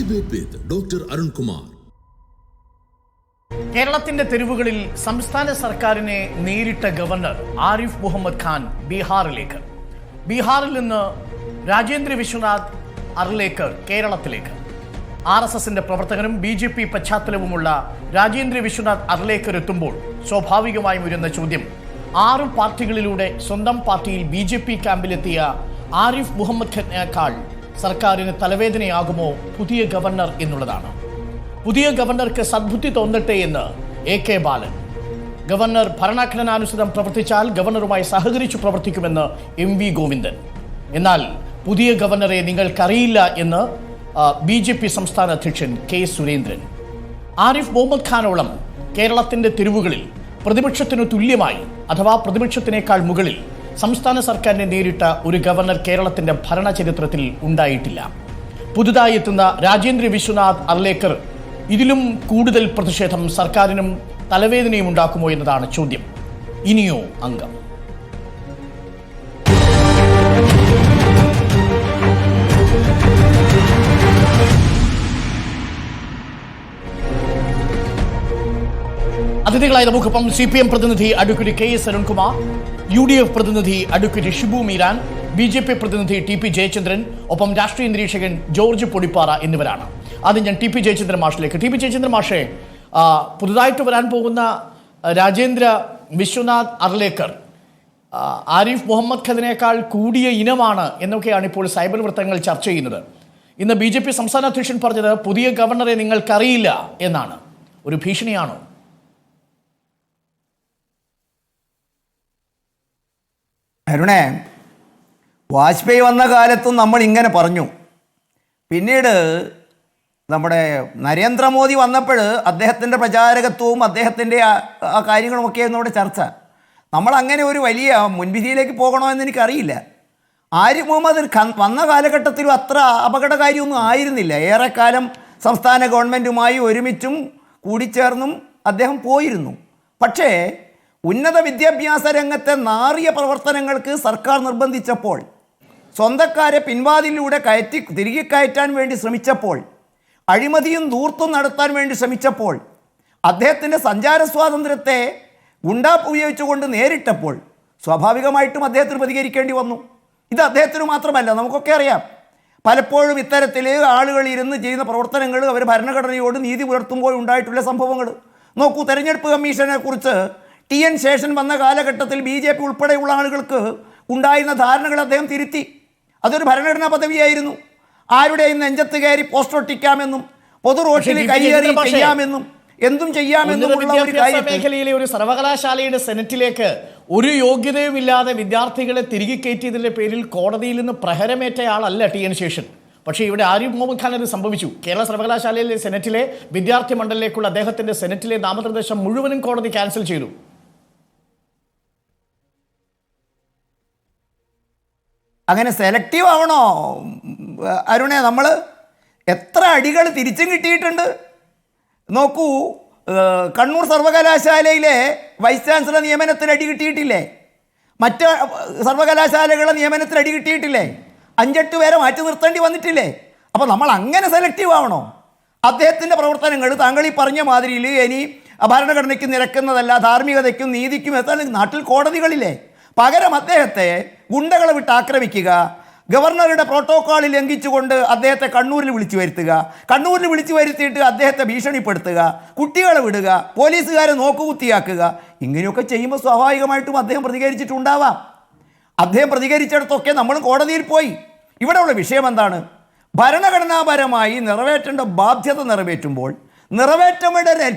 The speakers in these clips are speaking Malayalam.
Debate with Dr. Arun Kumar. കേരളത്തിന്റെ തെരുവുകളിൽ സംസ്ഥാന സർക്കാരിനെ നേരിട്ട ഗവർണർ ആരിഫ് മുഹമ്മദ് ഖാൻ ബീഹാറിലേക്ക്. ബീഹാറിൽ നിന്ന് രാജേന്ദ്ര വിശ്വനാഥ് അർലേക്കർ കേരളത്തിലേക്ക്. RSSന്റെ പ്രവർത്തകനും BJP പശ്ചാത്തലവുമുള്ള രാജേന്ദ്ര വിശ്വനാഥ് അർലേക്കർ എത്തുമ്പോൾ സ്വാഭാവികമായും ഉയരുന്ന ചോദ്യം, 6 പാർട്ടികളിലൂടെ സ്വന്തം പാർട്ടിയിൽ BJP ക്യാമ്പിലെത്തിയ ആരിഫ് മുഹമ്മദ് ഖാനേക്കാൾ സർക്കാരിന് തലവേദനയാകുമോ പുതിയ ഗവർണർ എന്നുള്ളതാണ്. പുതിയ ഗവർണർക്ക് സദ്ബുദ്ധി തോന്നട്ടെ എന്ന് AK ബാലൻ. ഗവർണർ ഭരണഘടനാനുസൃതം പ്രവർത്തിച്ചാൽ ഗവർണറുമായി സഹകരിച്ചു പ്രവർത്തിക്കുമെന്ന് MV ഗോവിന്ദൻ. എന്നാൽ പുതിയ ഗവർണറെ നിങ്ങൾക്കറിയില്ല എന്ന് BJP സംസ്ഥാന അധ്യക്ഷൻ K സുരേന്ദ്രൻ. ആരിഫ് മുഹമ്മദ് ഖാനോളം കേരളത്തിന്റെ തെരുവുകളിൽ പ്രതിപക്ഷത്തിനു തുല്യമായി അഥവാ പ്രതിപക്ഷത്തിനേക്കാൾ മുകളിൽ സംസ്ഥാന സർക്കാരിനെ നേരിട്ട ഒരു ഗവർണർ കേരളത്തിന്റെ ഭരണചരിത്രത്തിൽ ഉണ്ടായിട്ടില്ല. പുതുതായി എത്തുന്ന രാജേന്ദ്ര വിശ്വനാഥ് അർലേക്കർ ഇതിലും കൂടുതൽ പ്രതിഷേധം സർക്കാരിനും തലവേദനയും ഉണ്ടാക്കുമോ എന്നതാണ് ചോദ്യം. ഇനിയോ അംഗം. അതിഥികളായി നമുക്കൊപ്പം CPM പ്രതിനിധി അഡ്വക്കേറ്റ് KS അരുൺകുമാർ, UDF പ്രതിനിധി അഡ്വക്കേറ്റ് ഷിബു മീരാൻ, BJP പ്രതിനിധി TP ജയചന്ദ്രൻ, ഒപ്പം രാഷ്ട്രീയ നിരീക്ഷകൻ ജോർജ് പൊടിപ്പാറ എന്നിവരാണ്. ആദ്യം ഞാൻ TP ജയചന്ദ്രൻ മാഷിലേക്ക്. TP ജയചന്ദ്രൻ മാഷെ, പുതുതായിട്ട് വരാൻ പോകുന്ന രാജേന്ദ്ര വിശ്വനാഥ് അർലേക്കർ ആരിഫ് മുഹമ്മദ് ഖാനേക്കാൾ കൂടിയ ഇനമാണ് എന്നൊക്കെയാണ് ഇപ്പോൾ സൈബർ വൃത്തങ്ങൾ ചർച്ച ചെയ്യുന്നത്. ഇന്ന് BJP സംസ്ഥാന അധ്യക്ഷൻ പറഞ്ഞത് പുതിയ ഗവർണറെ നിങ്ങൾക്കറിയില്ല എന്നാണ്. ഒരു ഭീഷണിയാണോ? അരുണേ, വാജ്പേയി വന്ന കാലത്തും നമ്മൾ ഇങ്ങനെ പറഞ്ഞു. പിന്നീട് നമ്മുടെ നരേന്ദ്രമോദി വന്നപ്പോൾ അദ്ദേഹത്തിൻ്റെ പ്രചാരകത്വവും അദ്ദേഹത്തിൻ്റെ ആ കാര്യങ്ങളുമൊക്കെയായിരുന്നു അവിടെ ചർച്ച. നമ്മൾ അങ്ങനെ ഒരു വലിയ മുൻവിധിയിലേക്ക് പോകണമെന്ന് എനിക്കറിയില്ല. ആരിഫ് മുഹമ്മദ് ഖാൻ വന്ന കാലഘട്ടത്തിലും അത്ര അപകടകാരിയൊന്നും ആയിരുന്നില്ല. ഏറെക്കാലം സംസ്ഥാന ഗവൺമെൻറ്റുമായി ഒരുമിച്ചും കൂടിച്ചേർന്നും അദ്ദേഹം പോയിരുന്നു. പക്ഷേ ഉന്നത വിദ്യാഭ്യാസ രംഗത്തെ നാറിയ പ്രവർത്തനങ്ങൾക്ക് സർക്കാർ നിർബന്ധിച്ചപ്പോൾ, സ്വന്തക്കാരെ പിൻവാതിലൂടെ തിരികെ കയറ്റാൻ വേണ്ടി ശ്രമിച്ചപ്പോൾ, അഴിമതിയും ധൂർത്തും നടത്താൻ വേണ്ടി ശ്രമിച്ചപ്പോൾ, അദ്ദേഹത്തിൻ്റെ സഞ്ചാര സ്വാതന്ത്ര്യത്തെ ഗുണ്ടാപ്പ് ഉപയോഗിച്ചുകൊണ്ട് നേരിട്ടപ്പോൾ സ്വാഭാവികമായിട്ടും അദ്ദേഹത്തിന് പ്രതികരിക്കേണ്ടി വന്നു. ഇത് അദ്ദേഹത്തിന് മാത്രമല്ല, നമുക്കൊക്കെ അറിയാം. പലപ്പോഴും ഇത്തരത്തിൽ ആളുകൾ ഇരുന്ന് ചെയ്യുന്ന പ്രവർത്തനങ്ങൾ അവർ ഭരണഘടനയോട് നീതി പുലർത്തുമ്പോൾ ഉണ്ടായിട്ടുള്ള സംഭവങ്ങൾ നോക്കൂ. തെരഞ്ഞെടുപ്പ് കമ്മീഷനെ കുറിച്ച് TN ശേഷൻ വന്ന കാലഘട്ടത്തിൽ BJP ഉൾപ്പെടെയുള്ള ആളുകൾക്ക് ഉണ്ടായിരുന്ന ധാരണകൾ അദ്ദേഹം തിരുത്തി. അതൊരു ഭരണഘടനാ പദവിയായിരുന്നു. ആരുടെയും നെഞ്ചത്ത് കയറി പോസ്റ്റർ ഒട്ടിക്കാമെന്നും പൊതു റോഡിൽ കയ്യേറി ചെയ്യാമെന്നും എന്തും ചെയ്യാമെന്നുമുള്ള ഒരു മേഖലയിലെ ഒരു സർവകലാശാലയുടെ സെനറ്റിലേക്ക് ഒരു യോഗ്യതയുമില്ലാതെ വിദ്യാർത്ഥികളെ തിരികെ കയറ്റിയതിന്റെ പേരിൽ കോടതിയിൽ നിന്ന് പ്രഹരമേറ്റയാളല്ല TN ശേഷൻ. പക്ഷേ ഇവിടെ ആരിഫ് മുഹമ്മദ് ഖാൻ അത് സംഭവിച്ചു. കേരള സർവകലാശാലയിലെ സെനറ്റിലെ വിദ്യാർത്ഥി മണ്ഡലിലേക്കുള്ള അദ്ദേഹത്തിന്റെ സെനറ്റിലെ നാമനിർദ്ദേശം മുഴുവനും കോടതി ക്യാൻസൽ ചെയ്തു. അങ്ങനെ സെലക്റ്റീവ് ആവണോ അരുണേ? നമ്മൾ എത്ര അടികൾ തിരിച്ചും കിട്ടിയിട്ടുണ്ട് നോക്കൂ. കണ്ണൂർ സർവകലാശാലയിലെ വൈസ് ചാൻസലർ നിയമനത്തിന് അടി കിട്ടിയിട്ടില്ലേ? മറ്റ് സർവകലാശാലകളുടെ നിയമനത്തിന് അടി കിട്ടിയിട്ടില്ലേ? 5-8 പേരെ മാറ്റി നിർത്തേണ്ടി വന്നിട്ടില്ലേ? അപ്പോൾ നമ്മൾ അങ്ങനെ സെലക്റ്റീവ് ആവണോ? അദ്ദേഹത്തിൻ്റെ പ്രവർത്തനങ്ങൾ താങ്കൾ ഈ പറഞ്ഞ മാതിരിയിൽ ഇനി ഭരണഘടനയ്ക്ക് നിരക്കുന്നതല്ല, ധാർമ്മികതയ്ക്കും നീതിക്കും എത്താൻ നാട്ടിൽ കോടതികളില്ലേ? പകരം അദ്ദേഹത്തെ ഗുണ്ടകളെ വിട്ട് ആക്രമിക്കുക, ഗവർണറുടെ പ്രോട്ടോക്കോൾ ലംഘിച്ചുകൊണ്ട് അദ്ദേഹത്തെ കണ്ണൂരിൽ വിളിച്ചു വരുത്തിയിട്ട് അദ്ദേഹത്തെ ഭീഷണിപ്പെടുത്തുക, കുട്ടികളെ വിടുക, പോലീസുകാരെ നോക്കുകുത്തിയാക്കുക, ഇങ്ങനെയൊക്കെ ചെയ്യുമ്പോൾ സ്വാഭാവികമായിട്ടും അദ്ദേഹം പ്രതികരിച്ചിട്ടുണ്ടാവാം. അദ്ദേഹം പ്രതികരിച്ചിടത്തൊക്കെ നമ്മൾ കോടതിയിൽ പോയി. ഇവിടെയുള്ള വിഷയം എന്താണ്? ഭരണഘടനാപരമായി നിറവേറ്റേണ്ട ബാധ്യത നിറവേറ്റുമ്പോൾ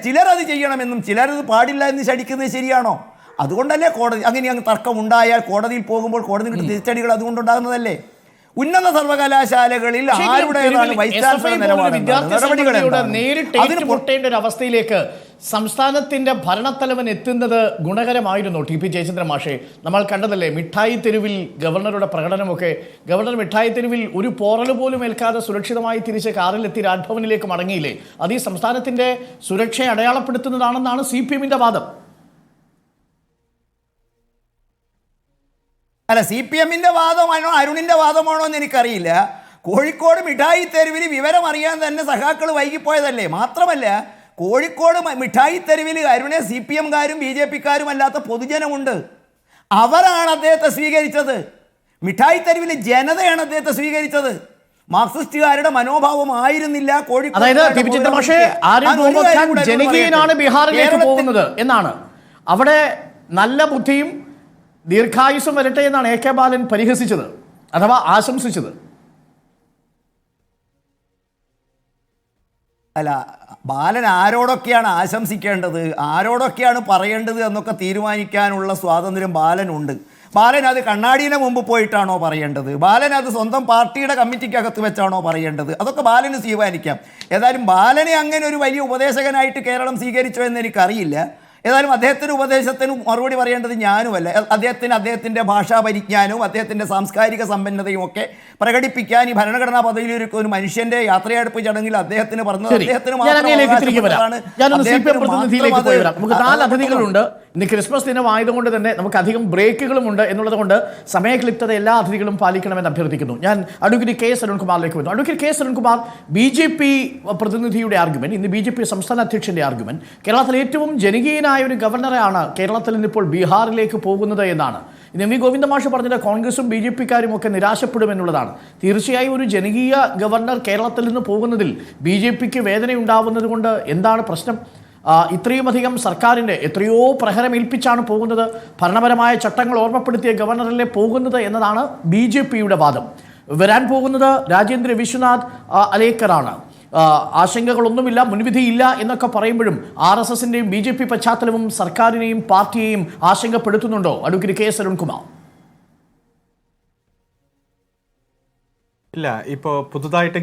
ചിലരത് ചെയ്യണമെന്നും ചിലരത് പാടില്ല എന്ന് ശഠിക്കുന്നത് ശരിയാണോ? അതുകൊണ്ടല്ലേ കോടതി അങ്ങനെ അങ്ങ് തർക്കമുണ്ടായാൽ കോടതിയിൽ പോകുമ്പോൾ കോടതി തിരിച്ചടികൾ അതുകൊണ്ടുണ്ടാകുന്നതല്ലേ? ഉന്നത സർവകലാശാലകളിൽ നേരിട്ടേറ്റുമുട്ടേണ്ട ഒരു അവസ്ഥയിലേക്ക് സംസ്ഥാനത്തിന്റെ ഭരണത്തലവൻ എത്തുന്നത് ഗുണകരമായിരുന്നു. TP ജയചന്ദ്രൻ മാഷെ, നമ്മൾ കണ്ടതല്ലേ മിഠായി തെരുവിൽ ഗവർണറുടെ പ്രകടനമൊക്കെ. ഗവർണർ മിഠായി തെരുവിൽ ഒരു പോറൽ പോലും ഏൽക്കാതെ സുരക്ഷിതമായി തിരിച്ച് കാറിലെത്തി രാജ്ഭവനിലേക്ക് മടങ്ങിയില്ലേ? അത് ഈ സംസ്ഥാനത്തിന്റെ സുരക്ഷയെ അടയാളപ്പെടുത്തുന്നതാണെന്നാണ് CPMന്റെ വാദം. അല്ല, CPMന്റെ വാദമാണോ അരുണിൻ്റെ വാദമാണോ എന്ന് എനിക്കറിയില്ല. കോഴിക്കോട് മിഠായി തെരുവിൽ വിവരം അറിയാൻ തന്നെ സഖാക്കൾ വൈകിപ്പോയതല്ലേ? മാത്രമല്ല കോഴിക്കോട് മിഠായി തെരുവിൽ അരുണെ CPM-കാരും BJP-കാരും അല്ലാത്ത പൊതുജനമുണ്ട്. അവരാണ് അദ്ദേഹത്തെ സ്വീകരിച്ചത്. മിഠായി തെരുവിൽ ജനതയാണ് അദ്ദേഹത്തെ സ്വീകരിച്ചത്. മാർക്സിസ്റ്റുകാരുടെ മനോഭാവമായിരുന്നില്ല കോഴിക്കോട്. അതായത് ജനകീയനാണ് ബീഹാറിലേക്ക് പോകുന്നത് എന്നാണ്. അവിടെ നല്ല ബുദ്ധിയും ദീർഘായുസ്സും വരട്ടെ എന്നാണ് AK ബാലൻ പരിഹസിച്ചത് അഥവാ ആശംസിച്ചത്. അല്ല, ബാലൻ ആരോടൊക്കെയാണ് ആശംസിക്കേണ്ടത്, ആരോടൊക്കെയാണ് പറയേണ്ടത് എന്നൊക്കെ തീരുമാനിക്കാനുള്ള സ്വാതന്ത്ര്യം ബാലനുണ്ട്. ബാലൻ അത് കണ്ണാടിയുടെ മുമ്പ് പോയിട്ടാണോ പറയേണ്ടത്? ബാലൻ അത് സ്വന്തം പാർട്ടിയുടെ കമ്മിറ്റിക്കകത്ത് വെച്ചാണോ പറയേണ്ടത്? അതൊക്കെ ബാലന് തീരുമാനിക്കാം. ഏതായാലും ബാലനെ അങ്ങനെ ഒരു വലിയ ഉപദേശകനായിട്ട് കേരളം സ്വീകരിച്ചോ എന്ന് എനിക്കറിയില്ല. ഏതായാലും അദ്ദേഹത്തിൻ്റെ ഉപദേശത്തിന് മറുപടി പറയേണ്ടത് ഞാനുമല്ല. അദ്ദേഹത്തിൻ്റെ ഭാഷാ പരിജ്ഞാനവും അദ്ദേഹത്തിൻ്റെ സാംസ്കാരിക സമ്പന്നതയും ഒക്കെ പ്രകടിപ്പിക്കാൻ ഈ ഭരണഘടനാ പദവിയിലിരിക്കുന്ന ഒരു മനുഷ്യന്റെ യാത്രയടുപ്പ് ചടങ്ങിൽ അദ്ദേഹത്തിന് പറഞ്ഞത് അദ്ദേഹത്തിന് നമുക്ക് 4 അതിഥികളുണ്ട്. ഇന്ന് ക്രിസ്മസ് ദിനമായതുകൊണ്ട് തന്നെ നമുക്ക് അധികം ബ്രേക്കുകളുമുണ്ട് എന്നുള്ളത് കൊണ്ട് സമയക്ലിപ്തത എല്ലാ അതിഥികളും പാലിക്കണമെന്ന് അഭ്യർത്ഥിക്കുന്നു. ഞാൻ അഡ്വക്കേറ്റ് K. അരുൺകുമാറിലേക്ക് വരുന്നു. Advocate K. അരുൺകുമാർ, BJP പ്രതിനിധിയുടെ ആർഗ്യുമെന്റ്, ഇന്ന് BJP സംസ്ഥാന അധ്യക്ഷന്റെ ആർഗ്യുമെന്റ്, കേരളത്തിൽ ഏറ്റവും ജനകീയനായ ഒരു ഗവർണറാണ് കേരളത്തിൽ നിന്നിപ്പോൾ ബീഹാറിലേക്ക് പോകുന്നത് എന്നാണ്. ഇന്ന് MV ഗോവിന്ദ മാഷ് പറഞ്ഞത് കോൺഗ്രസും BJP-കാരും ഒക്കെ നിരാശപ്പെടുമെന്നുള്ളതാണ്. തീർച്ചയായും ഒരു ജനകീയ ഗവർണർ കേരളത്തിൽ നിന്ന് പോകുന്നതിൽ BJP-ക്ക് വേദനയുണ്ടാവുന്നത് കൊണ്ട് എന്താണ് പ്രശ്നം? ഇത്രയും അധികം സർക്കാരിൻ്റെ എത്രയോ പ്രഹരമേൽപ്പിച്ചാണ് പോകുന്നത്. ഭരണപരമായ ചട്ടങ്ങൾ ഓർമ്മപ്പെടുത്തിയ ഗവർണറിലെ പോകുന്നത് എന്നതാണ് BJP-യുടെ വാദം. വരാൻ പോകുന്നത് രാജേന്ദ്ര വിശ്വനാഥ് അലേക്കറാണ്. ആശങ്കകളൊന്നുമില്ല, മുൻവിധിയില്ല എന്നൊക്കെ പറയുമ്പോഴും RSS-ന്റെയും BJP പശ്ചാത്തലവും സർക്കാരിനെയും പാർട്ടിയെയും ആശങ്കപ്പെടുത്തുന്നുണ്ടോ അഡ്വക്കേറ്റ് K. അരുൺകുമാർ? ഇല്ല, ഇപ്പോൾ പുതുതായിട്ട്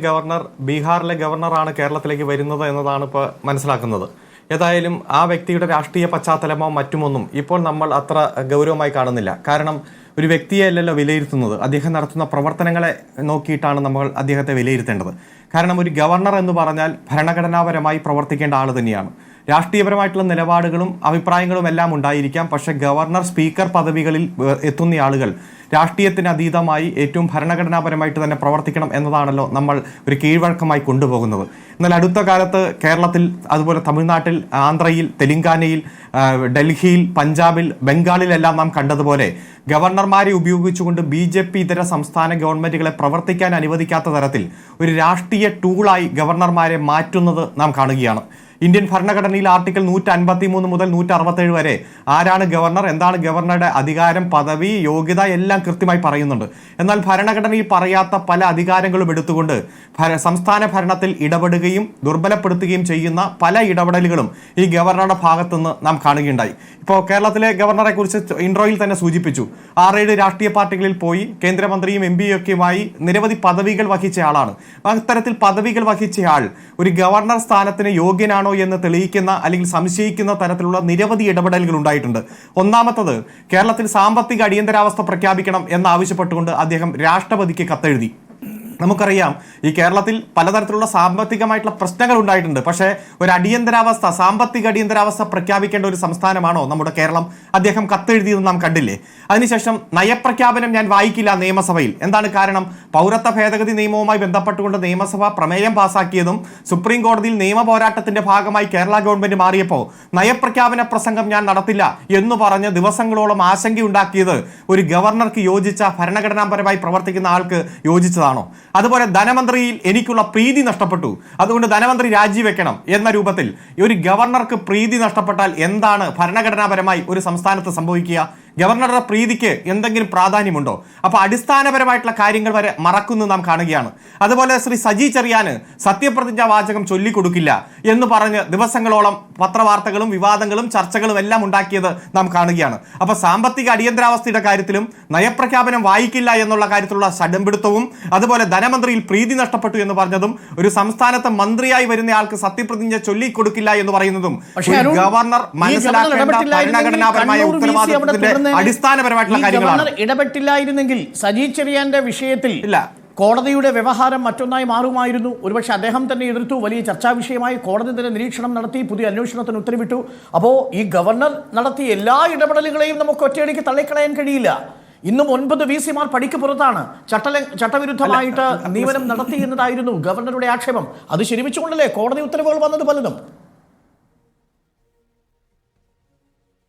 ബീഹാറിലെ ഗവർണറാണ് കേരളത്തിലേക്ക് വരുന്നത് എന്നതാണ് ഇപ്പോൾ മനസ്സിലാക്കുന്നത്. ഏതായാലും ആ വ്യക്തിയുടെ രാഷ്ട്രീയ പശ്ചാത്തലമോ മറ്റുമൊന്നും ഇപ്പോൾ നമ്മൾ അത്ര ഗൗരവമായി കാണുന്നില്ല. കാരണം ഒരു വ്യക്തിയെ അല്ലല്ലോ വിലയിരുത്തുന്നത്, അദ്ദേഹം നടത്തുന്ന പ്രവർത്തനങ്ങളെ നോക്കിയിട്ടാണ് നമ്മൾ അദ്ദേഹത്തെ വിലയിരുത്തേണ്ടത്. കാരണം ഒരു ഗവർണർ എന്ന് പറഞ്ഞാൽ ഭരണഘടനാപരമായി പ്രവർത്തിക്കേണ്ട ആൾ തന്നെയാണ്. രാഷ്ട്രീയപരമായിട്ടുള്ള നിലപാടുകളും അഭിപ്രായങ്ങളും എല്ലാം ഉണ്ടായിരിക്കാം. പക്ഷേ ഗവർണർ, സ്പീക്കർ പദവികളിൽ എത്തുന്ന ആളുകൾ രാഷ്ട്രീയത്തിന് അതീതമായി ഏറ്റവും ഭരണഘടനാപരമായിട്ട് തന്നെ പ്രവർത്തിക്കണം എന്നതാണല്ലോ നമ്മൾ ഒരു കീഴ്വഴക്കമായി കൊണ്ടുപോകുന്നത്. എന്നാൽ അടുത്ത കാലത്ത് കേരളത്തിൽ, അതുപോലെ തമിഴ്നാട്ടിൽ, ആന്ധ്രയിൽ, തെലങ്കാനയിൽ, ഡൽഹിയിൽ, പഞ്ചാബിൽ, ബംഗാളിലെല്ലാം നാം കണ്ടതുപോലെ ഗവർണർമാരെ ഉപയോഗിച്ചുകൊണ്ട് BJP ഇതര സംസ്ഥാന ഗവൺമെന്റുകളെ പ്രവർത്തിക്കാൻ അനുവദിക്കാത്ത തരത്തിൽ ഒരു രാഷ്ട്രീയ ടൂളായി ഗവർണർമാരെ മാറ്റുന്നത് നാം കാണുകയാണ്. ഇന്ത്യൻ ഭരണഘടനയിൽ ആർട്ടിക്കിൾ 153 മുതൽ 167 വരെ ആരാണ് ഗവർണർ, എന്താണ് ഗവർണറുടെ അധികാരം, പദവി, യോഗ്യത എല്ലാം കൃത്യമായി പറയുന്നുണ്ട്. എന്നാൽ ഭരണഘടനയിൽ പറയാത്ത പല അധികാരങ്ങളും എടുത്തുകൊണ്ട് സംസ്ഥാന ഭരണത്തിൽ ഇടപെടുകയും ദുർബലപ്പെടുത്തുകയും ചെയ്യുന്ന പല ഇടപെടലുകളും ഈ ഗവർണറുടെ ഭാഗത്തുനിന്ന് നാം കാണുകയുണ്ടായി. ഇപ്പോൾ കേരളത്തിലെ ഗവർണറെ കുറിച്ച് ഇൻട്രോയിൽ തന്നെ സൂചിപ്പിച്ചു. 6-7 രാഷ്ട്രീയ പാർട്ടികളിൽ പോയി കേന്ദ്രമന്ത്രിയും MPയൊക്കെയുമായി നിരവധി പദവികൾ വഹിച്ച ആളാണ്. അത്തരത്തിൽ പദവികൾ വഹിച്ച ആൾ ഒരു ഗവർണർ സ്ഥാനത്തിന് യോഗ്യനാണോ എന്ന് തെളിയിക്കുന്ന അല്ലെങ്കിൽ സംശയിക്കുന്ന തരത്തിലുള്ള നിരവധി ഇടപെടലുകൾ ഉണ്ടായിട്ടുണ്ട്. ഒന്നാമത്തത്, കേരളത്തിൽ സാമ്പത്തിക അടിയന്തരാവസ്ഥ പ്രഖ്യാപിക്കണം എന്നാവശ്യപ്പെട്ടുകൊണ്ട് അദ്ദേഹം രാഷ്ട്രപതിക്ക് കത്തെഴുതി. നമുക്കറിയാം ഈ കേരളത്തിൽ പലതരത്തിലുള്ള സാമ്പത്തികമായിട്ടുള്ള പ്രശ്നങ്ങൾ ഉണ്ടായിട്ടുണ്ട്. പക്ഷേ ഒരു അടിയന്തരാവസ്ഥ, സാമ്പത്തിക അടിയന്തരാവസ്ഥ പ്രഖ്യാപിക്കേണ്ട ഒരു സംസ്ഥാനമാണോ നമ്മുടെ കേരളം? അദ്ദേഹം കത്തെഴുതിയത് നാം കണ്ടില്ലേ. അതിനുശേഷം നയപ്രഖ്യാപനം ഞാൻ വായിക്കില്ല നിയമസഭയിൽ. എന്താണ് കാരണം? പൗരത്വ ഭേദഗതി നിയമവുമായി ബന്ധപ്പെട്ടുകൊണ്ട് നിയമസഭ പ്രമേയം പാസാക്കിയതും സുപ്രീം കോടതിയിൽ നിയമ പോരാട്ടത്തിന്റെ ഭാഗമായി കേരള ഗവൺമെന്റ് മാറിയപ്പോൾ നയപ്രഖ്യാപന പ്രസംഗം ഞാൻ നടത്തില്ല എന്ന് പറഞ്ഞ് ദിവസങ്ങളോളം ആശങ്കയുണ്ടാക്കിയത് ഒരു ഗവർണർക്ക് യോജിച്ച, ഭരണഘടനാപരമായി പ്രവർത്തിക്കുന്ന ആൾക്ക് യോജിച്ചതാണോ? അതുപോലെ ധനമന്ത്രിയിൽ എനിക്കുള്ള പ്രീതി നഷ്ടപ്പെട്ടു, അതുകൊണ്ട് ധനമന്ത്രി രാജിവെക്കണം എന്ന രൂപത്തിൽ ഒരു ഗവർണർക്ക് പ്രീതി നഷ്ടപ്പെട്ടാൽ എന്താണ് ഭരണഘടനാപരമായി ഒരു സംസ്ഥാനത്ത് സംഭവിക്കുക? ഗവർണറുടെ പ്രീതിക്ക് എന്തെങ്കിലും പ്രാധാന്യമുണ്ടോ? അപ്പോൾ അടിസ്ഥാനപരമായിട്ടുള്ള കാര്യങ്ങൾ വരെ മറക്കുന്നു നാം കാണുകയാണ്. അതുപോലെ ശ്രീ സജി ചെറിയാന് സത്യപ്രതിജ്ഞാ വാചകം ചൊല്ലിക്കൊടുക്കില്ല എന്ന് പറഞ്ഞ് ദിവസങ്ങളോളം പത്രവാർത്തകളും വിവാദങ്ങളും ചർച്ചകളും എല്ലാം ഉണ്ടാക്കിയത് നാം കാണുകയാണ്. അപ്പോൾ സാമ്പത്തിക അടിയന്തരാവസ്ഥയുടെ കാര്യത്തിലും നയപ്രഖ്യാപനം വായിക്കില്ല എന്നുള്ള കാര്യത്തിലുള്ള ശടംപിടുത്തവും, അതുപോലെ ധനമന്ത്രിയിൽ പ്രീതി നഷ്ടപ്പെട്ടു എന്ന് പറഞ്ഞതും, ഒരു സംസ്ഥാനത്ത് മന്ത്രിയായി വരുന്ന ആൾക്ക് സത്യപ്രതിജ്ഞ ചൊല്ലിക്കൊടുക്കില്ല എന്ന് പറയുന്നതും ഗവർണർ മനസ്സിലാക്കേണ്ട ഭരണഘടനാപരമായ ഉത്തരവാദിത്വത്തിന്റെ അടിസ്ഥാനപരമായിട്ടുള്ള കാര്യങ്ങളാണ്. ഇടപെട്ടില്ലായിരുന്നെങ്കിൽ സജി ചെറിയാന്റെ വിഷയത്തിൽ കോടതിയുടെ വ്യവഹാരം മറ്റൊന്നായി മാറുമായിരുന്നു. ഒരുപക്ഷെ അദ്ദേഹം തന്നെ എതിർത്തു, വലിയ ചർച്ചാ വിഷയമായി കോടതി തന്നെ നിരീക്ഷണം നടത്തി, പുതിയ അന്വേഷണത്തിന് ഉത്തരവിട്ടു. അപ്പോൾ ഈ ഗവർണർ നടത്തിയ എല്ലാ ഇടപെടലുകളെയും നമുക്ക് ഒറ്റയടിക്ക് തള്ളിക്കളയാൻ കഴിയില്ല. ഇന്നും 9 VC-മാർ പടിക്ക് പുറത്താണ്. ചട്ടവിരുദ്ധമായിട്ട് നിയമനം നടത്തി എന്നതായിരുന്നു ഗവർണറുടെ ആക്ഷേപം. അത് ശരിവെച്ചുകൊണ്ടല്ലേ കോടതി ഉത്തരവുകൾ വന്നത് പലതും.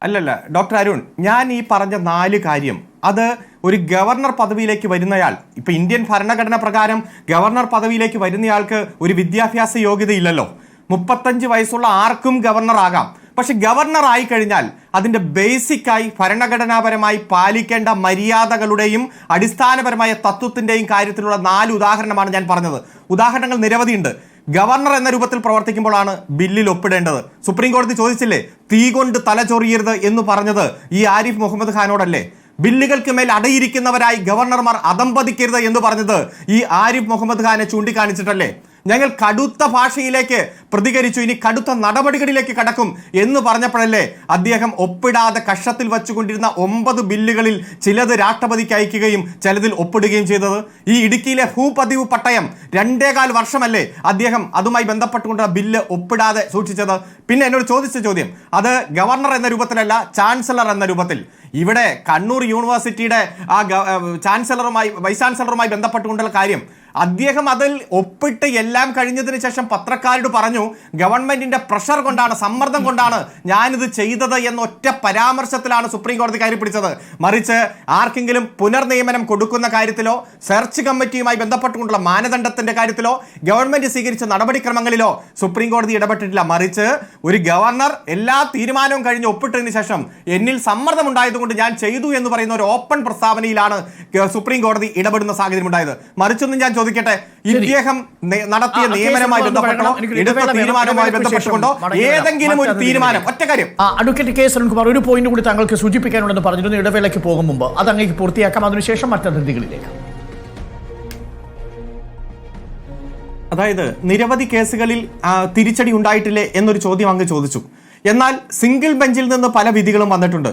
അല്ലല്ല ഡോക്ടർ അരുൺ, ഞാൻ ഈ പറഞ്ഞ 4 കാര്യം അത് ഒരു ഗവർണർ പദവിയിലേക്ക് വരുന്നയാൾ, ഇപ്പൊ ഇന്ത്യൻ ഭരണഘടന പ്രകാരം ഗവർണർ പദവിയിലേക്ക് വരുന്നയാൾക്ക് ഒരു വിദ്യാഭ്യാസ യോഗ്യത ഇല്ലല്ലോ. 35 വയസ്സുള്ള ആർക്കും ഗവർണർ ആകാം. പക്ഷെ ഗവർണർ ആയി കഴിഞ്ഞാൽ അതിൻ്റെ ബേസിക്കായി ഭരണഘടനാപരമായി പാലിക്കേണ്ട മര്യാദകളുടെയും അടിസ്ഥാനപരമായ തത്വത്തിൻ്റെയും കാര്യത്തിലുള്ള 4 ഉദാഹരണമാണ് ഞാൻ പറഞ്ഞത്. ഉദാഹരണങ്ങൾ നിരവധിയുണ്ട്. ഗവർണർ എന്ന രൂപത്തിൽ പ്രവർത്തിക്കുമ്പോഴാണ് ബില്ലിൽ ഒപ്പിടേണ്ടത്. സുപ്രീം കോടതി ചോദിച്ചില്ലേ, തീ കൊണ്ട് തല ചൊറിയരുത് എന്ന് പറഞ്ഞത് ഈ ആരിഫ് മുഹമ്മദ് ഖാനോടല്ലേ? ബില്ലുകൾക്ക് മേൽ അടയിരിക്കുന്നവരായി ഗവർണർമാർ അധംപതിക്കരുത് എന്ന് പറഞ്ഞത് ഈ ആരിഫ് മുഹമ്മദ് ഖാനെ ചൂണ്ടിക്കാണിച്ചിട്ടല്ലേ? ഞങ്ങൾ കടുത്ത ഭാഷയിലേക്ക് പ്രതികരിച്ചു, ഇനി കടുത്ത നടപടികളിലേക്ക് കടക്കും എന്ന് പറഞ്ഞപ്പോഴല്ലേ അദ്ദേഹം ഒപ്പിടാതെ കഷത്തിൽ വച്ചുകൊണ്ടിരുന്ന 9 ബില്ലുകളിൽ ചിലത് രാഷ്ട്രപതിക്ക് അയക്കുകയും ചിലതിൽ ഒപ്പിടുകയും ചെയ്തത്? ഈ ഇടുക്കിയിലെ ഭൂപതിവ് പട്ടയം 2.25 വർഷമല്ലേ അദ്ദേഹം അതുമായി ബന്ധപ്പെട്ടുകൊണ്ട് ബില്ല് ഒപ്പിടാതെ സൂക്ഷിച്ചത്? പിന്നെ എന്നോട് ചോദിച്ച ചോദ്യം അത് ഗവർണർ എന്ന രൂപത്തിലല്ല, ചാൻസലർ എന്ന രൂപത്തിൽ. ഇവിടെ കണ്ണൂർ യൂണിവേഴ്സിറ്റിയുടെ ആ വൈസ് ചാൻസലറുമായി ബന്ധപ്പെട്ടുകൊണ്ടുള്ള കാര്യം, അദ്ദേഹം അതിൽ ഒപ്പിട്ട് എല്ലാം കഴിഞ്ഞതിന് ശേഷം പത്രക്കാരോട് പറഞ്ഞു, ഗവൺമെന്റിന്റെ പ്രഷർ കൊണ്ടാണ്, സമ്മർദ്ദം കൊണ്ടാണ് ഞാനിത് ചെയ്തത് എന്ന ഒറ്റ പരാമർശത്തിലാണ് സുപ്രീം കോടതി കയറി പിടിച്ചത്. മറിച്ച് ആർക്കെങ്കിലും പുനർനിയമനം കൊടുക്കുന്ന കാര്യത്തിലോ സെർച്ച് കമ്മിറ്റിയുമായി ബന്ധപ്പെട്ടുകൊണ്ടുള്ള മാനദണ്ഡത്തിന്റെ കാര്യത്തിലോ ഗവൺമെന്റ് സ്വീകരിച്ച നടപടിക്രമങ്ങളിലോ സുപ്രീം കോടതി ഇടപെട്ടിട്ടില്ല. മറിച്ച് ഒരു ഗവർണർ എല്ലാ തീരുമാനവും കഴിഞ്ഞ് ഒപ്പിട്ടതിന് ശേഷം എന്നിൽ സമ്മർദ്ദം ഉണ്ടായതുകൊണ്ട് ഞാൻ ചെയ്തു എന്ന് പറയുന്ന ഒരു ഓപ്പൺ പ്രസ്താവനയിലാണ് സുപ്രീം കോടതി ഇടപെടുന്ന സാഹചര്യം ഉണ്ടായത്. മറിച്ചൊന്നും ഞാൻ ചോദിക്കട്ടെ, ഇദ്ദേഹം നടത്തിയ നിയമനവുമായി ബന്ധപ്പെട്ടോ എടുത്ത തീരുമാനവുമായി ബന്ധപ്പെട്ടുകൊണ്ടോ ഏതെങ്കിലും ഒരു തീരുമാനം, ഒറ്റ കാര്യം. അഡ്വക്കേറ്റ് കെ അരുൺകുമാർ, ഒരു പോയിന്റ് കൂടി താങ്കൾക്ക് സൂചിപ്പിക്കാനുണ്ടെന്ന് പറഞ്ഞിരുന്നു ഇടവേളയ്ക്ക് പോകും മുമ്പ്. അത് അങ്ങേക്ക് പൂർത്തിയാക്കാം, അതിനുശേഷം മറ്റതിഥികളിലേക്ക്. അതായത് നിരവധി കേസുകളിൽ തിരിച്ചടി ഉണ്ടായിട്ടില്ലേ എന്നൊരു ചോദ്യം അങ്ങ് ചോദിച്ചു. എന്നാൽ സിംഗിൾ ബെഞ്ചിൽ നിന്ന് പല വിധികളും വന്നിട്ടുണ്ട്.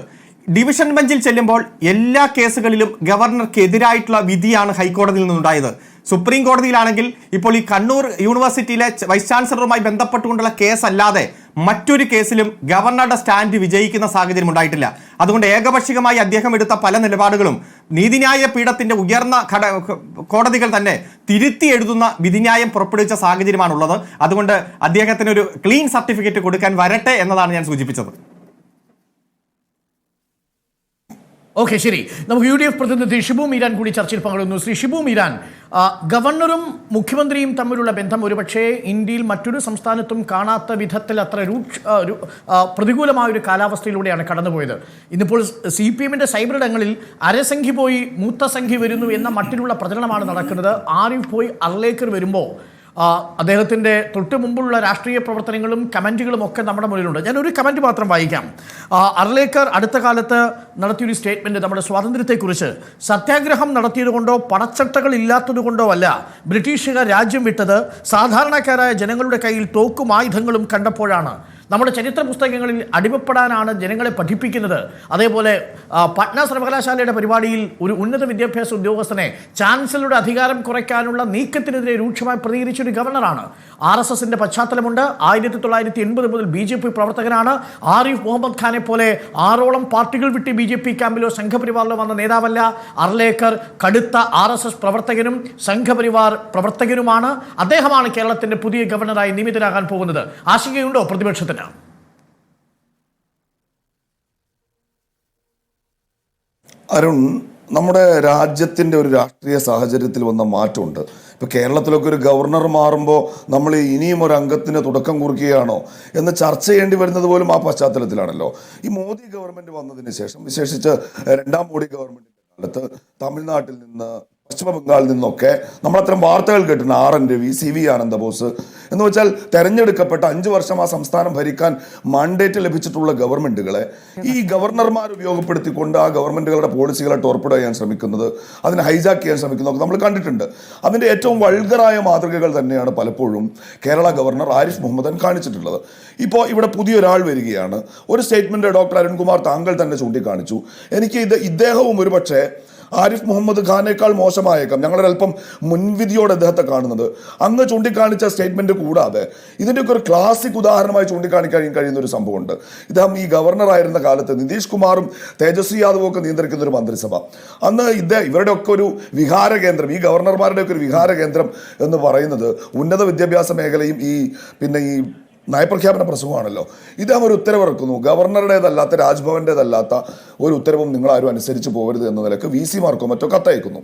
ഡിവിഷൻ ബെഞ്ചിൽ ചെല്ലുമ്പോൾ എല്ലാ കേസുകളിലും ഗവർണർക്കെതിരായിട്ടുള്ള വിധിയാണ് ഹൈക്കോടതിയിൽ നിന്നുണ്ടായത്. സുപ്രീം കോടതിയിലാണെങ്കിൽ ഇപ്പോൾ ഈ കണ്ണൂർ യൂണിവേഴ്സിറ്റിയിലെ വൈസ് ചാൻസലറുമായി ബന്ധപ്പെട്ടുകൊണ്ടുള്ള കേസ് അല്ലാതെ മറ്റൊരു കേസിലും ഗവർണറുടെ സ്റ്റാൻഡ് വിജയിക്കുന്ന സാഹചര്യം ഉണ്ടായിട്ടില്ല. അതുകൊണ്ട് ഏകപക്ഷീയമായി അദ്ദേഹം എടുത്ത പല നിലപാടുകളും നീതിന്യായ പീഠത്തിന്റെ ഉയർന്ന കോടതികൾ തന്നെ തിരുത്തി എഴുതുന്ന വിധിന്യായം പുറപ്പെടുവിച്ച സാഹചര്യമാണുള്ളത്. അതുകൊണ്ട് അദ്ദേഹത്തിന് ഒരു ക്ലീൻ സർട്ടിഫിക്കറ്റ് കൊടുക്കാൻ വരട്ടെ എന്നതാണ് ഞാൻ സൂചിപ്പിച്ചത്. ഓക്കെ, ശരി. നമുക്ക് UDF പ്രതിനിധി ഷിബു മീരാൻ കൂടി ചർച്ചയിൽ പങ്കെടുക്കുന്നു. ശ്രീ ഷിബു മീരാൻ, ഗവർണറും മുഖ്യമന്ത്രിയും തമ്മിലുള്ള ബന്ധം ഒരുപക്ഷേ ഇന്ത്യയിൽ മറ്റൊരു സംസ്ഥാനത്തും കാണാത്ത വിധത്തിൽ അത്ര പ്രതികൂലമായൊരു കാലാവസ്ഥയിലൂടെയാണ് കടന്നുപോയത്. ഇന്നിപ്പോൾ CPM-ന്റെ സൈബറിടങ്ങളിൽ അരസംഖ്യ പോയി മൂത്ത സംഖ്യ വരുന്നു എന്ന മട്ടിലുള്ള പ്രചരണമാണ് നടക്കുന്നത്. ആരിഫ് പോയി അർലേക്കർ വരുമ്പോൾ അദ്ദേഹത്തിൻ്റെ തൊട്ട് മുമ്പുള്ള രാഷ്ട്രീയ പ്രവർത്തനങ്ങളും കമൻറ്റുകളും ഒക്കെ നമ്മുടെ മുന്നിലുണ്ട്. ഞാനൊരു കമൻറ്റ് മാത്രം വായിക്കാം. അർലേക്കർ അടുത്ത കാലത്ത് നടത്തിയൊരു സ്റ്റേറ്റ്മെൻറ്റ് നമ്മുടെ സ്വാതന്ത്ര്യത്തെക്കുറിച്ച്, സത്യാഗ്രഹം നടത്തിയതുകൊണ്ടോ പണച്ചട്ടകൾ ഇല്ലാത്തതുകൊണ്ടോ അല്ല ബ്രിട്ടീഷുകാർ രാജ്യം വിട്ടത്, സാധാരണക്കാരായ ജനങ്ങളുടെ കയ്യിൽ തോക്കും ആയുധങ്ങളും കണ്ടപ്പോഴാണ്. നമ്മുടെ ചരിത്ര പുസ്തകങ്ങളിൽ അടിമപ്പെടാനാണ് ജനങ്ങളെ പഠിപ്പിക്കുന്നത്. അതേപോലെ പട്ന സർവകലാശാലയുടെ പരിപാടിയിൽ ഒരു ഉന്നത വിദ്യാഭ്യാസ ഉദ്യോഗസ്ഥനെ ചാൻസലറുടെ അധികാരം കുറയ്ക്കാനുള്ള നീക്കത്തിനെതിരെ രൂക്ഷമായി പ്രതികരിച്ചൊരു ഗവർണറാണ്. RSSന്റെ പശ്ചാത്തലമുണ്ട്. 1980 മുതൽ BJP പ്രവർത്തകനാണ്. ആരിഫ് മുഹമ്മദ് ഖാനെ പോലെ 6ഓളം പാർട്ടികൾ വിട്ട് BJP ക്യാമ്പിലോ സംഘപരിവാറിലോ വന്ന നേതാവല്ല അർലേക്കർ. കടുത്ത RSS പ്രവർത്തകനും സംഘപരിവാർ പ്രവർത്തകനുമാണ്. അദ്ദേഹമാണ് കേരളത്തിന്റെ പുതിയ ഗവർണറായി നിയമിതനാകാൻ പോകുന്നത്. ആശങ്കയുണ്ടോ പ്രതിപക്ഷത്തിന്? അരുൺ, നമ്മുടെ രാജ്യത്തിൻ്റെ ഒരു രാഷ്ട്രീയ സാഹചര്യത്തിൽ വന്ന മാറ്റമുണ്ട്. ഇപ്പോൾ കേരളത്തിലൊക്കെ ഒരു ഗവർണർ മാറുമ്പോൾ നമ്മൾ ഇനിയും ഒരു അംഗത്തിന് തുടക്കം കുറിക്കുകയാണോ എന്ന് ചർച്ച ചെയ്യേണ്ടി വരുന്നത് പോലും ആ പശ്ചാത്തലത്തിലാണല്ലോ. ഈ മോദി ഗവൺമെൻറ് വന്നതിന് ശേഷം, വിശേഷിച്ച് 2ാം മോദി ഗവൺമെൻറ്റിൻ്റെ കാലത്ത് തമിഴ്നാട്ടിൽ നിന്ന്, പശ്ചിമ ബംഗാളിൽ നിന്നൊക്കെ നമ്മളത്തരം വാർത്തകൾ കേട്ടിട്ടുണ്ട്. RN രവി, CV ആനന്ദബോസ് എന്ന് വെച്ചാൽ തെരഞ്ഞെടുക്കപ്പെട്ട 5 വർഷം ആ സംസ്ഥാനം ഭരിക്കാൻ മാൻഡേറ്റ് ലഭിച്ചിട്ടുള്ള ഗവൺമെൻറ്റുകളെ ഈ ഗവർണർമാർ ഉപയോഗപ്പെടുത്തിക്കൊണ്ട് ആ ഗവൺമെൻറ്റുകളുടെ പോളിസികളെ ടോർപ്പിഡ് ചെയ്യാൻ ശ്രമിക്കുന്നത്, അതിനെ ഹൈജാക്ക് ചെയ്യാൻ ശ്രമിക്കുന്നതൊക്കെ നമ്മൾ കണ്ടിട്ടുണ്ട്. അതിൻ്റെ ഏറ്റവും വൾഗറായ മാതൃകകൾ തന്നെയാണ് പലപ്പോഴും കേരള ഗവർണർ ആരിഫ് മുഹമ്മദ് ഖാൻ കാണിച്ചിട്ടുള്ളത്. ഇപ്പോൾ ഇവിടെ പുതിയൊരാൾ വരികയാണ്. ഒരു സ്റ്റേറ്റ്മെൻറ്റ് ഡോക്ടർ അരുൺകുമാർ താങ്കൾ തന്നെ ചൂണ്ടിക്കാണിച്ചു. എനിക്ക് ഇദ്ദേഹവും ഒരുപക്ഷെ ആരിഫ് മുഹമ്മദ് ഖാനേക്കാൾ മോശമായേക്കാം, ഞങ്ങളൊരല്പം മുൻവിധിയോടെ അദ്ദേഹത്തെ കാണുന്നത്. അങ്ങ് ചൂണ്ടിക്കാണിച്ച സ്റ്റേറ്റ്മെന്റ് കൂടാതെ ഇതിൻ്റെയൊക്കെ ഒരു ക്ലാസിക് ഉദാഹരണമായി ചൂണ്ടിക്കാണിക്കാൻ കഴിയുന്ന ഒരു സംഭവമുണ്ട്. ഇദ്ദേഹം ഈ ഗവർണറായിരുന്ന കാലത്ത് നിതീഷ് കുമാറും തേജസ്വി യാദവും ഒക്കെ നിയന്ത്രിക്കുന്ന ഒരു മന്ത്രിസഭ. അന്ന് ഇവരുടെ ഒക്കെ ഒരു വിഹാര കേന്ദ്രം, ഈ ഗവർണർമാരുടെ ഒക്കെ ഒരു വിഹാര കേന്ദ്രം എന്ന് പറയുന്നത് ഉന്നത വിദ്യാഭ്യാസ മേഖലയും ഈ നയപ്രഖ്യാപന പ്രസംഗമാണല്ലോ. ഇതാകും ഒരു ഉത്തരവിറക്കുന്നു, ഗവർണറുടേതല്ലാത്ത രാജ്ഭവൻ്റേതല്ലാത്ത ഒരു ഉത്തരവും നിങ്ങളാരും അനുസരിച്ച് പോകരുത് എന്ന നിലക്ക് VC മാർക്കോ മറ്റോ കത്തയക്കുന്നു.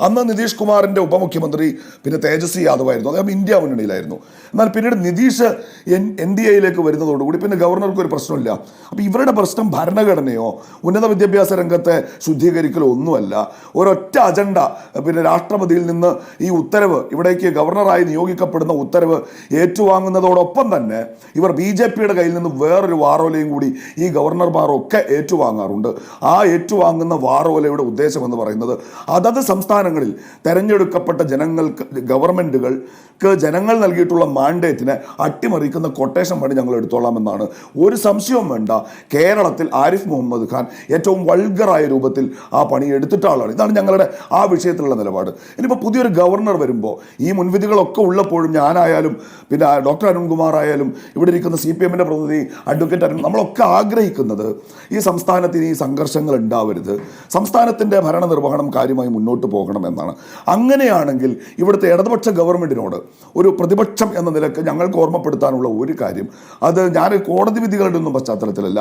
അന്ന് നിതീഷ് കുമാറിൻ്റെ ഉപമുഖ്യമന്ത്രി പിന്നെ തേജസ്വി യാദവ് ആയിരുന്നു, അദ്ദേഹം ഇന്ത്യ മുന്നണിയിലായിരുന്നു. എന്നാൽ പിന്നീട് നിതീഷ് NDAയിലേക്ക് വരുന്നതോടുകൂടി പിന്നെ ഗവർണർക്ക് ഒരു പ്രശ്നമില്ല. അപ്പോൾ ഇവരുടെ പ്രശ്നം ഭരണഘടനയോ ഉന്നത വിദ്യാഭ്യാസ രംഗത്തെ ശുദ്ധീകരിക്കലോ ഒന്നുമല്ല. ഒരൊറ്റ അജണ്ട, പിന്നെ രാഷ്ട്രപതിയിൽ നിന്ന് ഈ ഉത്തരവ്, ഇവിടേക്ക് ഗവർണറായി നിയോഗിക്കപ്പെടുന്ന ഉത്തരവ് ഏറ്റുവാങ്ങുന്നതോടൊപ്പം തന്നെ ഇവർ BJPയുടെ കയ്യിൽ നിന്ന് വേറൊരു വാറോലയും കൂടി ഈ ഗവർണർമാരൊക്കെ ഏറ്റുവാങ്ങാറുണ്ട്. ആ ഏറ്റുവാങ്ങുന്ന വാറോലയുടെ ഉദ്ദേശം എന്ന് പറയുന്നത് അതത് സംസ്ഥാനങ്ങളിൽ തെരഞ്ഞെടുക്കപ്പെട്ട ഗവൺമെൻറ്റുകൾക്ക് ജനങ്ങൾ നൽകിയിട്ടുള്ള മാൻഡേറ്റിനെ അട്ടിമറിക്കുന്ന കൊട്ടേഷൻ പണി ഞങ്ങൾ എടുത്തോളാമെന്നാണ്. ഒരു സംശയവും വേണ്ട, കേരളത്തിൽ ആരിഫ് മുഹമ്മദ് ഖാൻ ഏറ്റവും വൾഗറായ രൂപത്തിൽ ആ പണി എടുത്തിട്ട ആളാണ്. ഇതാണ് ഞങ്ങളുടെ ആ വിഷയത്തിലുള്ള നിലപാട്. ഇനിയിപ്പോൾ പുതിയൊരു ഗവർണർ വരുമ്പോൾ ഈ മുൻവിധികളൊക്കെ ഉള്ളപ്പോഴും ഞാനായാലും പിന്നെ ഡോക്ടർ അരുൺകുമാർ ആയാലും ഇവിടെ ഇരിക്കുന്ന CPMൻ്റെ പ്രതിനിധി അഡ്വക്കേറ്റ് അരുൺ, നമ്മളൊക്കെ ആഗ്രഹിക്കുന്നത് ഈ സംസ്ഥാനത്തിന് ഈ സംഘർഷങ്ങൾ ഉണ്ടാവരുത്, സംസ്ഥാനത്തിൻ്റെ ഭരണനിർവഹണം കാര്യമായി മുന്നോട്ട് പോകണമെന്നാണ്. അങ്ങനെയാണെങ്കിൽ ഇവിടുത്തെ ഇടതുപക്ഷ ഗവൺമെൻറ്റിനോട് ഒരു പ്രതിപക്ഷം എന്ന നിലക്ക് ഞങ്ങൾക്ക് ഓർമ്മപ്പെടുത്താനുള്ള ഒരു കാര്യം, അത് ഞാൻ കോടതി വിധികളുടെ ഒന്നും പശ്ചാത്തലത്തിലല്ല,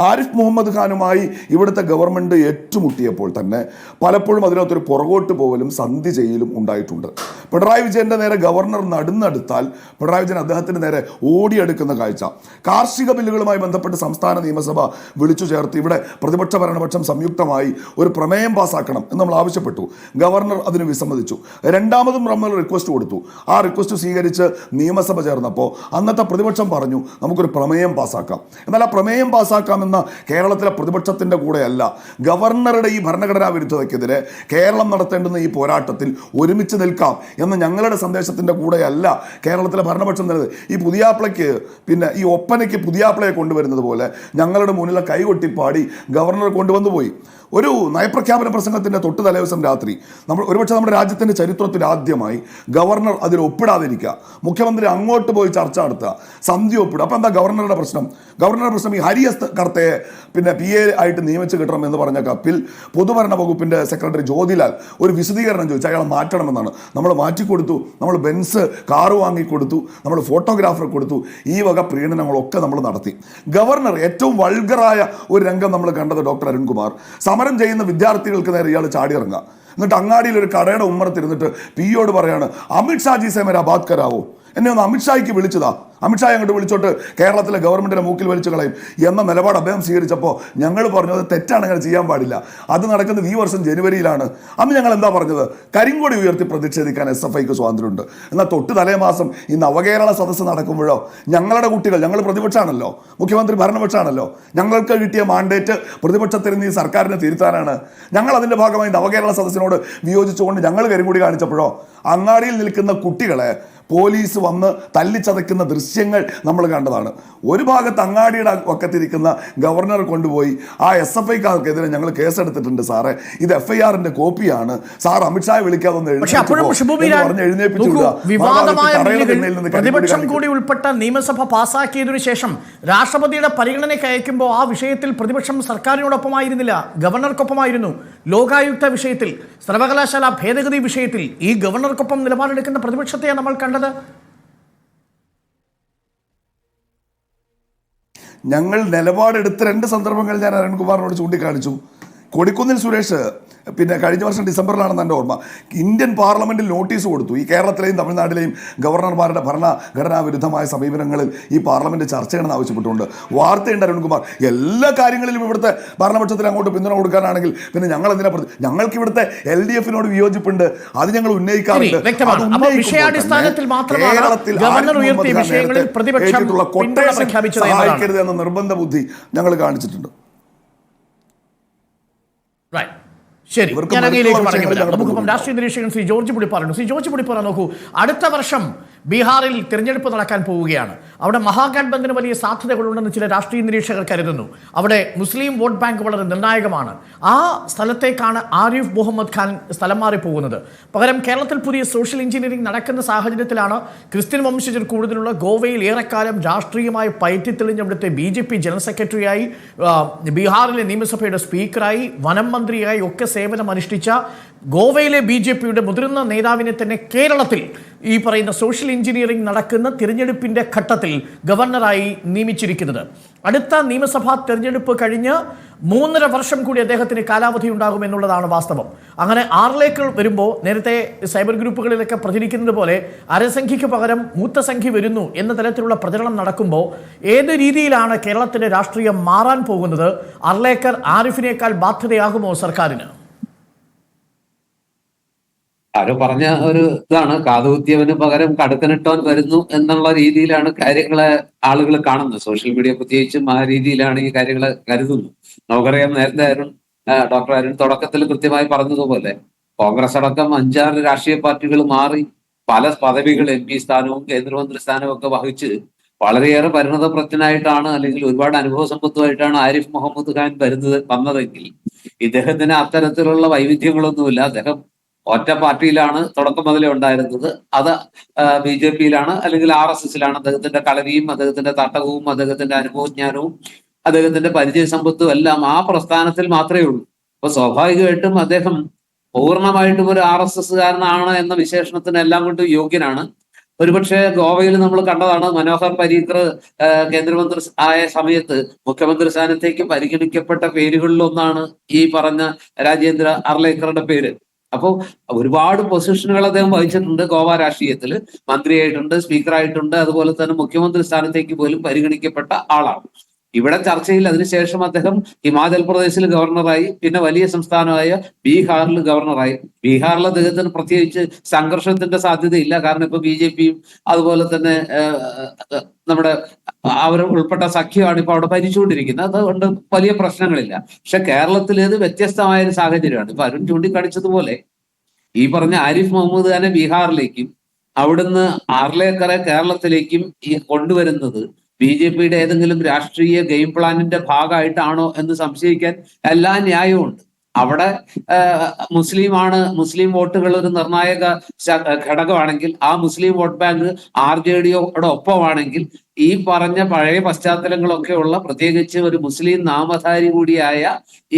ആരിഫ് മുഹമ്മദ് ഖാനുമായി ഇവിടുത്തെ ഗവൺമെൻറ് ഏറ്റുമുട്ടിയപ്പോൾ തന്നെ പലപ്പോഴും അതിനകത്തൊരു പുറകോട്ട് പോകലും സന്ധി ചെയ്യലും ഉണ്ടായിട്ടുണ്ട്. പിണറായി വിജയൻ്റെ നേരെ ഗവർണർ നടന്നെടുത്താൽ പിണറായി വിജയൻ അദ്ദേഹത്തിന് നേരെ ഓടിയെടുക്കുന്ന കാഴ്ച. കാർഷിക ബില്ലുകളുമായി ബന്ധപ്പെട്ട് സംസ്ഥാന നിയമസഭ വിളിച്ചു ചേർത്ത് ഇവിടെ പ്രതിപക്ഷ ഭരണപക്ഷം സംയുക്തമായി ഒരു പ്രമേയം പാസ്സാക്കണം എന്ന് നമ്മൾ ആവശ്യപ്പെട്ടു. ഗവർണർ അതിന് വിസമ്മതിച്ചു. രണ്ടാമതും നമ്മൾ റിക്വസ്റ്റ് കൊടുത്തു. ആ റിക്വസ്റ്റ് സ്വീകരിച്ച് നിയമസഭ ചേർന്നപ്പോൾ അന്നത്തെ പ്രതിപക്ഷം പറഞ്ഞു നമുക്കൊരു പ്രമേയം പാസ്സാക്കാം. എന്നാൽ ആ പ്രമേയം പാസ്സാക്കാമെന്ന കേരളത്തിലെ പ്രതിപക്ഷത്തിൻ്റെ കൂടെയല്ല, ഗവർണറുടെ ഈ ഭരണഘടനാ വിരുദ്ധതയ്ക്കെതിരെ കേരളം നടത്തേണ്ടുന്ന ഈ പോരാട്ടത്തിൽ ഒരുമിച്ച് നിൽക്കാം എന്ന ഞങ്ങളുടെ സന്ദേശത്തിൻ്റെ കൂടെയല്ല കേരളത്തിലെ ഭരണപക്ഷം നിന്നത്. ഈ പുതിയാപ്ലയ്ക്ക് പിന്നെ ഈ ഒപ്പനയ്ക്ക് പുതിയാപ്ലയെ കൊണ്ടുവരുന്നത് പോലെ ഞങ്ങളുടെ മുന്നിലെ കൈകൊട്ടിപ്പാടി ഗവർണർ കൊണ്ടുവന്നു പോയി. ഒരു നയപ്രഖ്യാപന പ്രസംഗത്തിൻ്റെ തൊട്ട് തലേദിവസം രാത്രി ഒരുപക്ഷെ നമ്മുടെ രാജ്യത്തിൻ്റെ ചരിത്രത്തിൽ ആദ്യമായി ഗവർണർ അതിൽ ഒപ്പിടാതിരിക്കുക, മുഖ്യമന്ത്രി അങ്ങോട്ട് പോയി ചർച്ച നടത്തുക, സന്ധി ഒപ്പിടുക. അപ്പോൾ എന്താ ഗവർണറുടെ പ്രശ്നം? ഗവർണറുടെ പ്രശ്നം ഈ ഹരിയസ് കർത്തയെ പിന്നെ PA ആയിട്ട് നിയമിച്ച് കിട്ടണം എന്ന് പറഞ്ഞ കപ്പിൽ പൊതുഭരണ വകുപ്പിൻ്റെ സെക്രട്ടറി ജ്യോതിലാൽ ഒരു വിശദീകരണം ചോദിച്ചു, അയാളെ മാറ്റണമെന്നാണ്. നമ്മൾ മാറ്റിക്കൊടുത്തു, നമ്മൾ ബെൻസ് കാറ് വാങ്ങിക്കൊടുത്തു, നമ്മൾ ഫോട്ടോഗ്രാഫറെ കൊടുത്തു, ഈ വക പ്രീണനങ്ങളൊക്കെ നമ്മൾ നടത്തി. ഗവർണർ ഏറ്റവും വൾഗറായ ഒരു രംഗം നമ്മൾ കണ്ടത് ഡോക്ടർ അരുൺകുമാർ സമരം ചെയ്യുന്ന വിദ്യാർത്ഥികൾക്ക് നേരെ ഇയാൾ ചാടിയിറങ്ങുക. എന്നിട്ട് അങ്ങാടിയിൽ ഒരു കടയുടെ ഉമ്മറത്തിരുന്നിട്ട് പിയോട് പറയാണ് അമിത്ഷാജി സേ മേരാ ബാത് കരാവോ, എന്നെ ഒന്ന് അമിത്ഷായ്ക്ക് വിളിച്ചതാ, അമിത്ഷാ അങ്ങോട്ട് വിളിച്ചോട്ട് കേരളത്തിലെ ഗവൺമെൻറ്റിനെ മൂക്കിൽ വലിച്ചു കളയും എന്ന നിലപാട് അദ്ദേഹം സ്വീകരിച്ചപ്പോൾ ഞങ്ങൾ പറഞ്ഞത് തെറ്റാണ്, അങ്ങനെ ചെയ്യാൻ പാടില്ല. അത് നടക്കുന്നത് ഈ വർഷം ജനുവരിയിലാണ്. അന്ന് ഞങ്ങൾ എന്താ പറഞ്ഞത്? കരിങ്കൊടി ഉയർത്തി പ്രതിഷേധിക്കാൻ SFIക്ക് സ്വാതന്ത്ര്യമുണ്ട്. എന്നാൽ തൊട്ട് തലേമാസം ഈ നവകേരള സദസ്സ് നടക്കുമ്പോഴോ ഞങ്ങളുടെ കുട്ടികൾ, ഞങ്ങൾ പ്രതിപക്ഷമാണല്ലോ, മുഖ്യമന്ത്രി ഭരണപക്ഷമാണല്ലോ, ഞങ്ങൾക്ക് കിട്ടിയ മാൻഡേറ്റ് പ്രതിപക്ഷത്തിൽ നിന്ന് ഈ സർക്കാരിനെ തിരുത്താനാണ്. ഞങ്ങൾ അതിൻ്റെ ഭാഗമായി നവകേരള സദസ്സിനോട് വിയോജിച്ചുകൊണ്ട് ഞങ്ങൾ കരിങ്കൊടി കാണിച്ചപ്പോഴോ അങ്ങാടിയിൽ നിൽക്കുന്ന കുട്ടികളെ പോലീസ് വന്ന് തല്ലിച്ചതയ്ക്കുന്ന ദൃശ്യങ്ങൾ നമ്മൾ കണ്ടതാണ്. ഒരു ഭാഗത്ത് അങ്ങാടിയുടെ വക്കത്തിരിക്കുന്ന ഗവർണർ കൊണ്ടുപോയി ആ SFIക്കാർക്കെതിരെ ഞങ്ങൾ കേസെടുത്തിട്ടുണ്ട് സാറേ, ഇത് FIRന്റെ കോപ്പിയാണ് സാർ, അമിത്ഷായെ വിളിക്കാതെ പ്രതിപക്ഷം കൂടി ഉൾപ്പെട്ട നിയമസഭ പാസാക്കിയതിനു ശേഷം രാഷ്ട്രപതിയുടെ പരിഗണനയ്ക്ക് അയക്കുമ്പോൾ ആ വിഷയത്തിൽ പ്രതിപക്ഷം സർക്കാരിനോടൊപ്പമായിരുന്നില്ല, ഗവർണർക്കൊപ്പമായിരുന്നു. ലോകായുക്ത വിഷയത്തിൽ, സർവകലാശാല ഭേദഗതി വിഷയത്തിൽ ഈ ഗവർണർക്കൊപ്പം നിലപാടെടുക്കുന്ന പ്രതിപക്ഷത്തെയാണ് നമ്മൾ കണ്ടത്. ഞങ്ങൾ നിലപാടെടുത്ത 2 സന്ദർഭങ്ങൾ ഞാൻ അരുൺകുമാറിനോട് ചൂണ്ടിക്കാണിച്ചു. കൊടിക്കുന്നിൽ സുരേഷ് പിന്നെ കഴിഞ്ഞ വർഷം ഡിസംബറിലാണെന്ന് എൻ്റെ ഓർമ്മ, ഇന്ത്യൻ പാർലമെൻറ്റിൽ നോട്ടീസ് കൊടുത്തു. ഈ കേരളത്തിലെയും തമിഴ്നാട്ടിലെയും ഗവർണർമാരുടെ ഭരണഘടനാ വിരുദ്ധമായ സമീപനങ്ങളിൽ ഈ പാർലമെൻറ്റ് ചർച്ച ചെയ്യണമെന്ന് ആവശ്യപ്പെട്ടുകൊണ്ട് വാർത്തയുണ്ട് അരുൺകുമാർ. എല്ലാ കാര്യങ്ങളിലും ഇവിടുത്തെ ഭരണപക്ഷത്തിന് അങ്ങോട്ട് പിന്തുണ കൊടുക്കാനാണെങ്കിൽ പിന്നെ ഞങ്ങൾ എന്തിനാ? ഞങ്ങൾക്ക് ഇവിടുത്തെ LDFനോട് വിയോജിപ്പുണ്ട്, അത് ഞങ്ങൾ ഉന്നയിക്കാറുണ്ട്. സഹായിക്കരുത് എന്ന നിർബന്ധ ബുദ്ധി ഞങ്ങൾ കാണിച്ചിട്ടുണ്ട്. ശരി, ഞാൻ അങ്ങയിലേക്ക് മടങ്ങി വരാം. നമുക്കിപ്പം രാഷ്ട്രീയ നിരീക്ഷകൻ ശ്രീ ജോർജ് പുളിപ്പാറുണ്ട്. ശ്രീ ജോർജ് പുളിപ്പാറ, നോക്കൂ, അടുത്ത വർഷം ബീഹാറിൽ തിരഞ്ഞെടുപ്പ് നടക്കാൻ പോവുകയാണ്. അവിടെ മഹാഗഠബന്ധന് വലിയ സാധ്യതകളുണ്ടെന്ന് ചില രാഷ്ട്രീയ നിരീക്ഷകർ കരുതുന്നു. അവിടെ മുസ്ലിം വോട്ട് ബാങ്ക് വളരെ നിർണായകമാണ്. ആ സ്ഥലത്തേക്കാണ് ആരിഫ് മുഹമ്മദ് ഖാൻ സ്ഥലം മാറി പോകുന്നത്. പകരം കേരളത്തിൽ പുതിയ സോഷ്യൽ എഞ്ചിനീയറിംഗ് നടക്കുന്ന സാഹചര്യത്തിലാണ് ക്രിസ്ത്യൻ വംശജർ കൂടുതലുള്ള ഗോവയിൽ ഏറെക്കാലം രാഷ്ട്രീയമായി പയറ്റിത്തെളിഞ്ഞ അവിടുത്തെ BJP ജനറൽ സെക്രട്ടറിയായി, ബീഹാറിലെ നിയമസഭയുടെ സ്പീക്കറായി, വനം മന്ത്രിയായി ഒക്കെ സേവനം അനുഷ്ഠിച്ച ഗോവയിലെ BJPയുടെ മുതിർന്ന നേതാവിനെ തന്നെ കേരളത്തിൽ ഈ പറയുന്ന സോഷ്യൽ എഞ്ചിനീയറിംഗ് നടക്കുന്ന തിരഞ്ഞെടുപ്പിന്റെ ഘട്ടത്തിൽ ഗവർണറായി നിയമിച്ചിരിക്കുന്നത്. അടുത്ത നിയമസഭാ തെരഞ്ഞെടുപ്പ് കഴിഞ്ഞ് 3.5 വർഷം കൂടി അദ്ദേഹത്തിന് കാലാവധി ഉണ്ടാകുമെന്നുള്ളതാണ് വാസ്തവം. അങ്ങനെ 6 ലേക്ക് വരുമ്പോൾ നേരത്തെ സൈബർ ഗ്രൂപ്പുകളിലൊക്കെ പ്രചരിക്കുന്നത് പോലെ അരസംഖ്യയ്ക്ക് പകരം മൂത്ത സംഖ്യ വരുന്നു എന്ന തരത്തിലുള്ള പ്രചരണം നടക്കുമ്പോൾ ഏത് രീതിയിലാണ് കേരളത്തിന്റെ രാഷ്ട്രീയം മാറാൻ പോകുന്നത്? അർലേക്കർ ആരിഫിനേക്കാൾ ബാധ്യതയാകുമോ സർക്കാരിന്? ആരോ പറഞ്ഞ ഒരു ഇതാണ്, കാതുകുത്തിയവന് പകരം കടുക്കനിട്ടവൻ വരുന്നു എന്നുള്ള രീതിയിലാണ് കാര്യങ്ങളെ ആളുകൾ കാണുന്നത്. സോഷ്യൽ മീഡിയ പ്രത്യേകിച്ചും ആ രീതിയിലാണ് ഈ കാര്യങ്ങളെ കരുതുന്നു. നമുക്കറിയാം, നേരത്തെ ഡോക്ടർ അരുൺ തുടക്കത്തിൽ കൃത്യമായി പറഞ്ഞതുപോലെ കോൺഗ്രസ് അടക്കം 5-6 രാഷ്ട്രീയ പാർട്ടികൾ മാറി പല പദവികൾ MP സ്ഥാനവും കേന്ദ്രമന്ത്രി സ്ഥാനവും ഒക്കെ വഹിച്ച് വളരെയേറെ പരിണതപ്രജ്ഞനായിട്ടാണ്, അല്ലെങ്കിൽ ഒരുപാട് അനുഭവ സമ്പത്തുമായിട്ടാണ് ആരിഫ് മുഹമ്മദ് ഖാൻ വന്നതെങ്കിൽ ഇദ്ദേഹത്തിന് അത്തരത്തിലുള്ള വൈവിധ്യങ്ങളൊന്നുമില്ല. അദ്ദേഹം ഒറ്റ പാർട്ടിയിലാണ് തുടക്കം മുതലേ ഉണ്ടായിരുന്നത്. അത് BJPയിലാണ് അല്ലെങ്കിൽ RSSലാണ്. അദ്ദേഹത്തിന്റെ കളരിയും അദ്ദേഹത്തിന്റെ തട്ടകവും അദ്ദേഹത്തിന്റെ അനുഭവജ്ഞാനവും അദ്ദേഹത്തിന്റെ പരിചയ സമ്പത്തും എല്ലാം ആ പ്രസ്ഥാനത്തിൽ മാത്രമേ ഉള്ളൂ. അപ്പൊ സ്വാഭാവികമായിട്ടും അദ്ദേഹം പൂർണ്ണമായിട്ടും ഒരു RSSകാരനാണ് എന്ന വിശേഷണത്തിന് എല്ലാം കൊണ്ടും യോഗ്യനാണ്. ഒരുപക്ഷെ ഗോവയിൽ നമ്മൾ കണ്ടതാണ്, മനോഹർ പരീക്കർ കേന്ദ്രമന്ത്രി ആയ സമയത്ത് മുഖ്യമന്ത്രി സ്ഥാനത്തേക്ക് പരിഗണിക്കപ്പെട്ട പേരുകളിലൊന്നാണ് ഈ പറഞ്ഞ രാജേന്ദ്ര അർലേക്കറുടെ പേര്. അപ്പോൾ ഒരുപാട് പൊസിഷനുകൾ അദ്ദേഹം വഹിച്ചിട്ടുണ്ട് ഗോവ രാഷ്ട്രീയത്തിൽ. മന്ത്രിയായിട്ടുണ്ട്, സ്പീക്കറായിട്ടുണ്ട്, അതുപോലെ തന്നെ മുഖ്യമന്ത്രി സ്ഥാനത്തേക്ക് പോലും പരിഗണിക്കപ്പെട്ട ആളാണ്. ഇവിടെ ചർച്ചയിൽ അതിനുശേഷം അദ്ദേഹം ഹിമാചൽ പ്രദേശിൽ ഗവർണറായി, പിന്നെ വലിയ സംസ്ഥാനമായ ബീഹാറിൽ ഗവർണറായി. ബീഹാറിൽ അദ്ദേഹത്തിന് പ്രത്യേകിച്ച് സംഘർഷത്തിന്റെ സാധ്യതയില്ല. കാരണം ഇപ്പൊ BJPയും അതുപോലെ തന്നെ നമ്മുടെ അവർ ഉൾപ്പെട്ട സഖ്യമാണ് ഇപ്പൊ അവിടെ ഭരിച്ചുകൊണ്ടിരിക്കുന്നത്. അതുകൊണ്ട് വലിയ പ്രശ്നങ്ങളില്ല. പക്ഷെ കേരളത്തിൽ ഇത് വ്യത്യസ്തമായ ഒരു സാഹചര്യമാണ്. ഇപ്പൊ അരുൺ ചൂണ്ടിക്കാണിച്ചതുപോലെ ഈ പറഞ്ഞ ആരിഫ് മുഹമ്മദ് ഖാനെ ബീഹാറിലേക്കും അവിടുന്ന് അർലേക്കറെ കേരളത്തിലേക്കും ഈ കൊണ്ടുവരുന്നത് BJPയുടെ ഏതെങ്കിലും രാഷ്ട്രീയ ഗെയിം പ്ലാനിന്റെ ഭാഗമായിട്ടാണോ എന്ന് സംശയിക്കാൻ എല്ലാ ന്യായവുമുണ്ട്. അവിടെ മുസ്ലിം വോട്ടുകൾ ഒരു നിർണായക ഘടകമാണെങ്കിൽ ആ മുസ്ലിം വോട്ട് ബാങ്ക് RJDയുടെ ഒപ്പമാണെങ്കിൽ ഈ പറഞ്ഞ പഴയ പശ്ചാത്തലങ്ങളൊക്കെ ഉള്ള, പ്രത്യേകിച്ച് ഒരു മുസ്ലിം നാമധാരി കൂടിയായ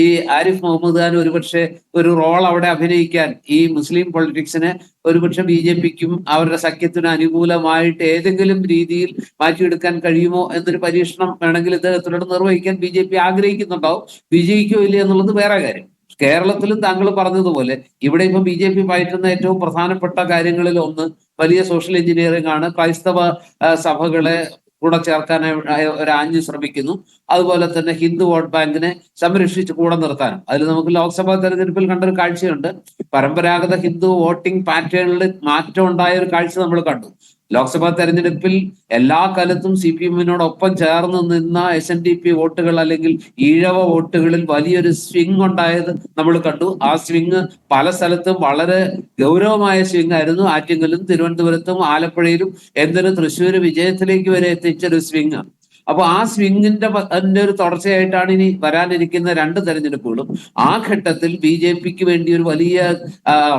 ഈ ആരിഫ് മുഹമ്മദ് ഖാൻ ഒരുപക്ഷെ ഒരു റോൾ അവിടെ അഭിനയിക്കാൻ ഈ മുസ്ലിം പൊളിറ്റിക്സിനെ ഒരുപക്ഷെ BJPക്കും അവരുടെ സഖ്യത്തിന് അനുകൂലമായിട്ട് ഏതെങ്കിലും രീതിയിൽ മാറ്റിയെടുക്കാൻ കഴിയുമോ എന്നൊരു പരീക്ഷണം വേണമെങ്കിൽ ഇദ്ദേഹത്തിനോട് നിർവഹിക്കാൻ BJP ആഗ്രഹിക്കുന്നുണ്ടാവും. വിജയിക്കോ ഇല്ല എന്നുള്ളത് വേറെ കാര്യം. കേരളത്തിലും താങ്കൾ പറഞ്ഞതുപോലെ ഇവിടെ ഇപ്പൊ BJP പയറ്റുന്ന ഏറ്റവും പ്രധാനപ്പെട്ട കാര്യങ്ങളിൽ ഒന്ന് വലിയ സോഷ്യൽ എഞ്ചിനീയറിംഗ് ആണ്. ക്രൈസ്തവ സഭകളെ കൂടെ ചേർക്കാനായി ഒരാഞ്ഞു ശ്രമിക്കുന്നു. അതുപോലെ തന്നെ ഹിന്ദു വോട്ട് ബാങ്കിനെ സംരക്ഷിച്ച് കൂടെ നിർത്താനും. അതിൽ നമുക്ക് ലോക്സഭാ തെരഞ്ഞെടുപ്പിൽ കണ്ടൊരു കാഴ്ചയുണ്ട്. പരമ്പരാഗത ഹിന്ദു വോട്ടിംഗ് പാറ്റേണിൽ മാറ്റം ഉണ്ടായ ഒരു കാഴ്ച നമ്മൾ കണ്ടു. ലോക്സഭാ തെരഞ്ഞെടുപ്പിൽ എല്ലാ കാലത്തും CPM-നോടൊപ്പം ചേർന്ന് നിന്ന SNDP വോട്ടുകൾ അല്ലെങ്കിൽ ഈഴവ വോട്ടുകളിൽ വലിയൊരു സ്വിംഗ് ഉണ്ടായത് നമ്മൾ കണ്ടു. ആ സ്വിംഗ് പല സ്ഥലത്തും വളരെ ഗൗരവമായ സ്വിംഗ് ആയിരുന്നു. ആറ്റിങ്ങലും തിരുവനന്തപുരത്തും ആലപ്പുഴയിലും എന്തിന് തൃശ്ശൂർ വിജയത്തിലേക്ക് വരെ എത്തിച്ചൊരു സ്വിംഗ്. അപ്പൊ ആ സ്വിംഗിന്റെ ഒരു തുടർച്ചയായിട്ടാണ് ഇനി വരാനിരിക്കുന്ന 2 തെരഞ്ഞെടുപ്പുകളും. ആ ഘട്ടത്തിൽ BJPക്ക് വേണ്ടി ഒരു വലിയ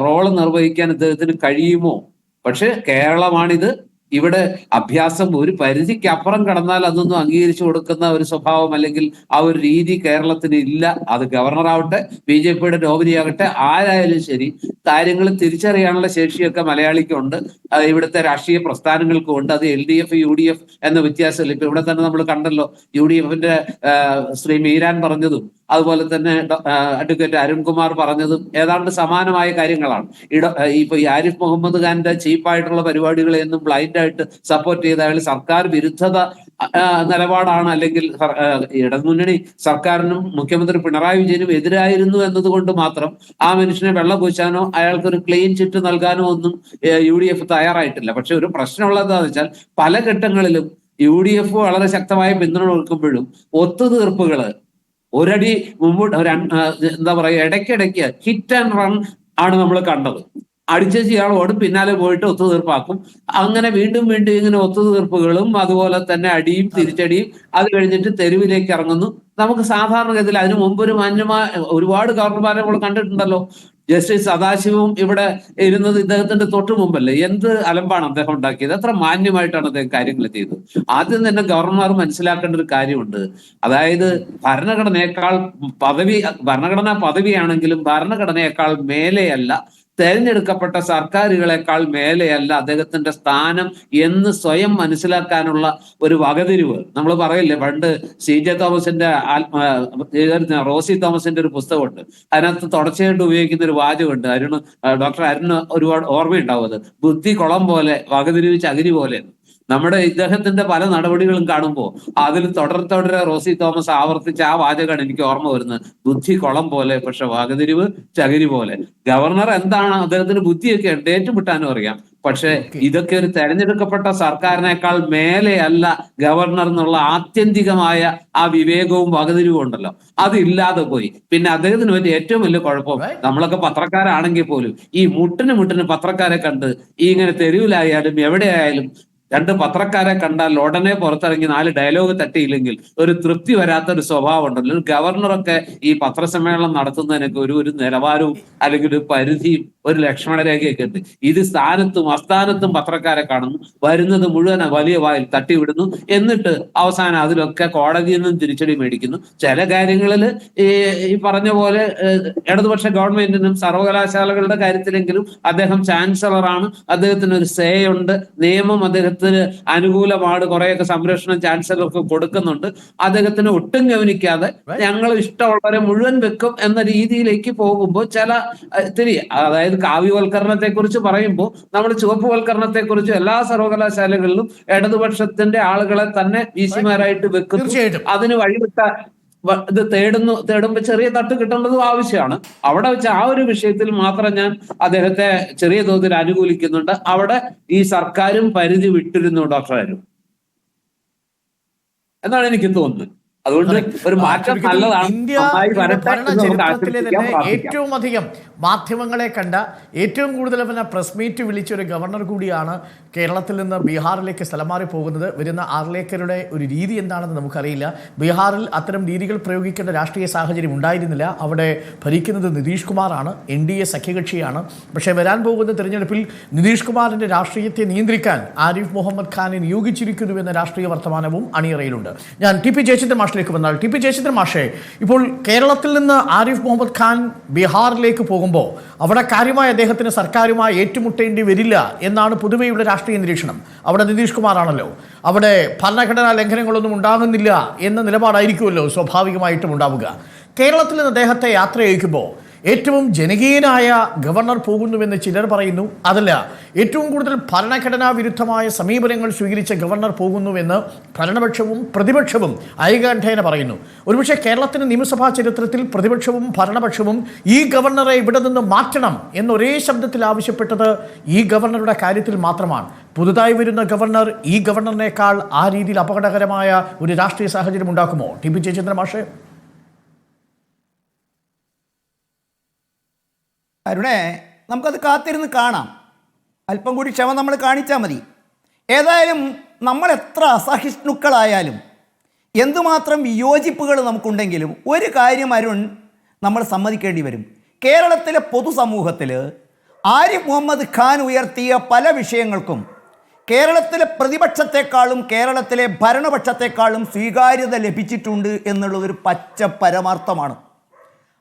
റോള് നിർവഹിക്കാൻ അദ്ദേഹത്തിന് കഴിയുമോ? പക്ഷെ കേരളമാണിത്. ഇവിടെ അഭ്യാസം ഒരു പരിധിക്ക് അപ്പുറം കടന്നാൽ അതൊന്നും അംഗീകരിച്ചു കൊടുക്കുന്ന ഒരു സ്വഭാവം അല്ലെങ്കിൽ ആ ഒരു രീതി കേരളത്തിന് ഇല്ല. അത് ഗവർണറാവട്ടെ, BJPയുടെ നോമിനിയാകട്ടെ, ആരായാലും ശരി, കാര്യങ്ങൾ തിരിച്ചറിയാനുള്ള ശേഷിയൊക്കെ മലയാളിക്കുണ്ട്, ഇവിടുത്തെ രാഷ്ട്രീയ പ്രസ്ഥാനങ്ങൾക്കും ഉണ്ട്. അത് LDF UDF എന്ന വ്യത്യാസമില്ല. ഇപ്പൊ ഇവിടെ തന്നെ നമ്മൾ കണ്ടല്ലോ, UDFന്റെ ശ്രീ മീരാൻ പറഞ്ഞതും അതുപോലെ തന്നെ അഡ്വക്കേറ്റ് അരുൺകുമാർ പറഞ്ഞതും ഏതാണ്ട് സമാനമായ കാര്യങ്ങളാണ്. ഇപ്പൊ ഈ ആരിഫ് മുഹമ്മദ് ഖാന്റെ ചീപ്പായിട്ടുള്ള പരിപാടികളെ എന്നും ബ്ലൈൻഡ് ആയിട്ട് സപ്പോർട്ട് ചെയ്ത അയാൾ സർക്കാർ വിരുദ്ധത നിലപാടാണ്, അല്ലെങ്കിൽ ഇടതുമുന്നണി സർക്കാരിനും മുഖ്യമന്ത്രി പിണറായി വിജയനും എതിരായിരുന്നു എന്നതുകൊണ്ട് മാത്രം ആ മനുഷ്യനെ വെള്ളപൂശാനോ അയാൾക്കൊരു ക്ലീൻ ചിറ്റ് നൽകാനോ ഒന്നും UDF തയ്യാറായിട്ടില്ല. പക്ഷെ ഒരു പ്രശ്നമുള്ളത് എന്താണെന്ന് വെച്ചാൽ പല ഘട്ടങ്ങളിലും UDF വളരെ ശക്തമായ പിന്തുണ കൊടുക്കുമ്പോഴും ഒത്തുതീർപ്പുകള് ഒരടി മുമ്പോട്ട് എന്താ പറയുക, ഇടയ്ക്കിടയ്ക്ക് ഹിറ്റ് ആൻഡ് റൺ ആണ് നമ്മൾ കണ്ടത്. അടിച്ചേച്ച് ഇയാൾ ഓടും, പിന്നാലെ പോയിട്ട് ഒത്തുതീർപ്പാക്കും. അങ്ങനെ വീണ്ടും വീണ്ടും ഇങ്ങനെ ഒത്തുതീർപ്പുകളും അതുപോലെ തന്നെ അടിയും തിരിച്ചടിയും, അത് കഴിഞ്ഞിട്ട് തെരുവിലേക്ക് ഇറങ്ങുന്നു. നമുക്ക് സാധാരണഗതിയിൽ അതിനു മുമ്പ് ഒരുപാട് ഗവർണർമാരെ നമ്മൾ കണ്ടിട്ടുണ്ടല്ലോ. ജസ്റ്റിസ് സദാശിവം ഇവിടെ ഇരുന്നത് ഇദ്ദേഹത്തിന്റെ തൊട്ടു മുമ്പല്ലേ. എന്ത് അലമ്പാണ് അദ്ദേഹം ഉണ്ടാക്കിയത്, എത്ര മാന്യമായിട്ടാണ് അദ്ദേഹം കാര്യങ്ങൾ ചെയ്തത്. ആദ്യം തന്നെ ഗവർണർമാർ മനസ്സിലാക്കേണ്ട ഒരു കാര്യമുണ്ട്. അതായത് ഭരണഘടനാ പദവിയാണെങ്കിലും ഭരണഘടനയേക്കാൾ മേലെയല്ല, തെരഞ്ഞെടുക്കപ്പെട്ട സർക്കാരുകളെക്കാൾ മേലെയല്ല അദ്ദേഹത്തിന്റെ സ്ഥാനം എന്ന് സ്വയം മനസ്സിലാക്കാനുള്ള ഒരു വകതിരിവ്. നമ്മൾ പറയില്ലേ, പണ്ട് CJ തോമസിന്റെ റോസി തോമസിന്റെ ഒരു പുസ്തകമുണ്ട്, അതിനകത്ത് തുടർച്ചയായിട്ട് ഉപയോഗിക്കുന്ന ഒരു വാചകമുണ്ട്. ഡോക്ടർ അരുണ് ഒരുപാട് ഓർമ്മയുണ്ടാവും അത്. ബുദ്ധി കുളം പോലെ, വകതിരിവ് ചകിരി പോലെ. നമ്മുടെ ഇദ്ദേഹത്തിന്റെ പല നടപടികളും കാണുമ്പോൾ അതിൽ തുടരെ റോസി തോമസ് ആവർത്തിച്ച ആ വാചകമാണ് എനിക്ക് ഓർമ്മ വരുന്നത്. ബുദ്ധി കുളം പോലെ, പക്ഷെ വകതിരിവ് ചകിരി പോലെ. ഗവർണർ എന്താണ്, അദ്ദേഹത്തിന് ബുദ്ധിയൊക്കെ ഉണ്ട്, ഏറ്റുമുട്ടാനും അറിയാം. പക്ഷെ ഇതൊക്കെ ഒരു തെരഞ്ഞെടുക്കപ്പെട്ട സർക്കാരിനേക്കാൾ മേലെയല്ല ഗവർണർ എന്നുള്ള ആത്യന്തികമായ ആ വിവേകവും വകതിരിവും ഉണ്ടല്ലോ, അതില്ലാതെ പോയി. പിന്നെ അദ്ദേഹത്തിന് പറ്റിയ ഏറ്റവും വലിയ കുഴപ്പം, നമ്മളൊക്കെ പത്രക്കാരാണെങ്കിൽ പോലും ഈ മുട്ടിന് പത്രക്കാരെ കണ്ട് ഈ ഇങ്ങനെ തെരുവിലായാലും എവിടെയായാലും രണ്ട് പത്രക്കാരെ കണ്ടാൽ ഉടനെ പുറത്തിറങ്ങി 4 ഡയലോഗ് തട്ടിയില്ലെങ്കിൽ ഒരു തൃപ്തി വരാത്ത ഒരു സ്വഭാവം ഉണ്ടല്ലോ. ഗവർണറൊക്കെ ഈ പത്രസമ്മേളനം നടത്തുന്നതിനൊക്കെ ഒരു നിലവാരവും അല്ലെങ്കിൽ ഒരു പരിധിയും ഒരു ലക്ഷ്മണരേഖയൊക്കെ ഉണ്ട്. ഇത് സ്ഥാനത്തും അസ്ഥാനത്തും പത്രക്കാരെ കാണുന്നു, വരുന്നത് മുഴുവൻ വലിയ വായിൽ തട്ടിവിടുന്നു, എന്നിട്ട് അവസാനം അതിലൊക്കെ കോടതിയിൽ നിന്നും തിരിച്ചടി മേടിക്കുന്നു. ചില കാര്യങ്ങളിൽ ഈ പറഞ്ഞ പോലെ ഇടതുപക്ഷ ഗവൺമെന്റിനും സർവകലാശാലകളുടെ കാര്യത്തിലെങ്കിലും അദ്ദേഹം ചാൻസലറാണ്, അദ്ദേഹത്തിന് ഒരു സേ ഉണ്ട്, നിയമം അദ്ദേഹത്തിന് അനുകൂലമാണ്, കുറെയൊക്കെ സംരക്ഷണം ചാൻസലർക്ക് കൊടുക്കുന്നുണ്ട്. അദ്ദേഹത്തിന് ഒട്ടും ഗവനിക്കാതെ ഞങ്ങൾ ഇഷ്ടമുള്ളവരെ മുഴുവൻ വെക്കും എന്ന രീതിയിലേക്ക് പോകുമ്പോൾ അതായത് കാവ്യവൽക്കരണത്തെ കുറിച്ച് പറയുമ്പോൾ നമ്മൾ ചുവപ്പുവൽക്കരണത്തെ കുറിച്ച് എല്ലാ സർവകലാശാലകളിലും ഇടതുപക്ഷത്തിന്റെ ആളുകളെ തന്നെ VC-മാരായിട്ട് വെക്കുന്നു. അതിന് വഴിവിട്ട ഇത് തേടുമ്പോ ചെറിയ തട്ട് കിട്ടേണ്ടതും ആവശ്യമാണ്. അവിടെ വെച്ച് ആ ഒരു വിഷയത്തിൽ മാത്രം ഞാൻ അദ്ദേഹത്തെ ചെറിയ തോതിൽ അനുകൂലിക്കുന്നുണ്ട്. അവിടെ ഈ സർക്കാരും പരിധി വിട്ടിരുന്നു ഡോക്ടർ അരുൺ എന്നാണ് എനിക്ക് തോന്നുന്നത്. അതുകൊണ്ട് ഒരു മാറ്റം നല്ലതാണ്. ഇന്ത്യ ഭരണ ചരിത്രത്തിലെ തന്നെ ഏറ്റവും അധികം മാധ്യമങ്ങളെ കണ്ട, ഏറ്റവും കൂടുതൽ പ്രസ് മീറ്റ് വിളിച്ച ഒരു ഗവർണർ കൂടിയാണ് കേരളത്തിൽ നിന്ന് ബീഹാറിലേക്ക് സ്ഥലം മാറി പോകുന്നത്. വരുന്ന ആർലേക്കരുടെ ഒരു രീതി എന്താണെന്ന് നമുക്കറിയില്ല. ബീഹാറിൽ അത്തരം രീതികൾ പ്രയോഗിക്കേണ്ട രാഷ്ട്രീയ സാഹചര്യം ഉണ്ടായിരുന്നില്ല. അവിടെ ഭരിക്കുന്നത് നിതീഷ് കുമാറാണ്, NDA സഖ്യകക്ഷിയാണ്. പക്ഷേ വരാൻ പോകുന്ന തിരഞ്ഞെടുപ്പിൽ നിതീഷ് കുമാറിന്റെ രാഷ്ട്രീയത്തെ നിയന്ത്രിക്കാൻ ആരിഫ് മുഹമ്മദ് ഖാനെ നിയോഗിച്ചിരിക്കുന്നുവെന്ന രാഷ്ട്രീയ വർത്തമാനവും അണിയറയിലുണ്ട്. ഞാൻ TP ജയചന്ദ്രൻ മാഷിലേക്ക് വന്നാൽ, TP ജയചന്ദ്രൻ മാഷേ, ഇപ്പോൾ കേരളത്തിൽ നിന്ന് ആരിഫ് മുഹമ്മദ് ഖാൻ ബീഹാറിലേക്ക് പോകുമ്പോൾ അവിടെ കാര്യമായ അദ്ദേഹത്തിന് സർക്കാരുമായി ഏറ്റുമുട്ടേണ്ടി വരില്ല എന്നാണ് പൊതുവെയുള്ള രാഷ്ട്രീയ നിരീക്ഷണം. അവിടെ നിതീഷ് കുമാറാണല്ലോ, അവിടെ ഭരണഘടനാ ലംഘനങ്ങളൊന്നും ഉണ്ടാകുന്നില്ല എന്ന നിലപാടായിരിക്കുമല്ലോ സ്വാഭാവികമായിട്ടും ഉണ്ടാവുക. കേരളത്തിൽ നിന്ന് അദ്ദേഹത്തെ യാത്ര അയക്കുമ്പോൾ ഏറ്റവും ജനകീയനായ ഗവർണർ പോകുന്നുവെന്ന് ചിലർ പറയുന്നു. അതല്ല, ഏറ്റവും കൂടുതൽ ഭരണഘടനാ വിരുദ്ധമായ സമീപനങ്ങൾ സ്വീകരിച്ച ഗവർണർ പോകുന്നുവെന്ന് ഭരണപക്ഷവും പ്രതിപക്ഷവും ഐകകണ്ഠേന പറയുന്നു. ഒരുപക്ഷെ കേരളത്തിന് നിയമസഭാ ചരിത്രത്തിൽ പ്രതിപക്ഷവും ഭരണപക്ഷവും ഈ ഗവർണറെ ഇവിടെ നിന്ന് മാറ്റണം എന്നൊരേ ശബ്ദത്തിൽ ആവശ്യപ്പെട്ടത് ഈ ഗവർണറുടെ കാര്യത്തിൽ മാത്രമാണ്. പുതുതായി വരുന്ന ഗവർണർ ഈ ഗവർണറിനേക്കാൾ ആ രീതിയിൽ അപകടകരമായ ഒരു രാഷ്ട്രീയ സാഹചര്യം ഉണ്ടാക്കുമോ? TP ജയചന്ദ്രൻ മാഷേ. അരുണേ, നമുക്കത് കാത്തിരുന്ന് കാണാം. അല്പം കൂടി ക്ഷമ നമ്മൾ കാണിച്ചാൽ മതി. ഏതായാലും നമ്മൾ എത്ര അസഹിഷ്ണുക്കളായാലും എന്തുമാത്രം വിയോജിപ്പുകൾ നമുക്കുണ്ടെങ്കിലും ഒരു കാര്യം അരുൺ നമ്മൾ സമ്മതിക്കേണ്ടി വരും. കേരളത്തിലെ പൊതുസമൂഹത്തിൽ ആരിഫ് മുഹമ്മദ് ഖാൻ ഉയർത്തിയ പല വിഷയങ്ങൾക്കും കേരളത്തിലെ പ്രതിപക്ഷത്തെക്കാളും കേരളത്തിലെ ഭരണപക്ഷത്തെക്കാളും സ്വീകാര്യത ലഭിച്ചിട്ടുണ്ട് എന്നുള്ളതൊരു പച്ച പരമാർത്ഥമാണ്.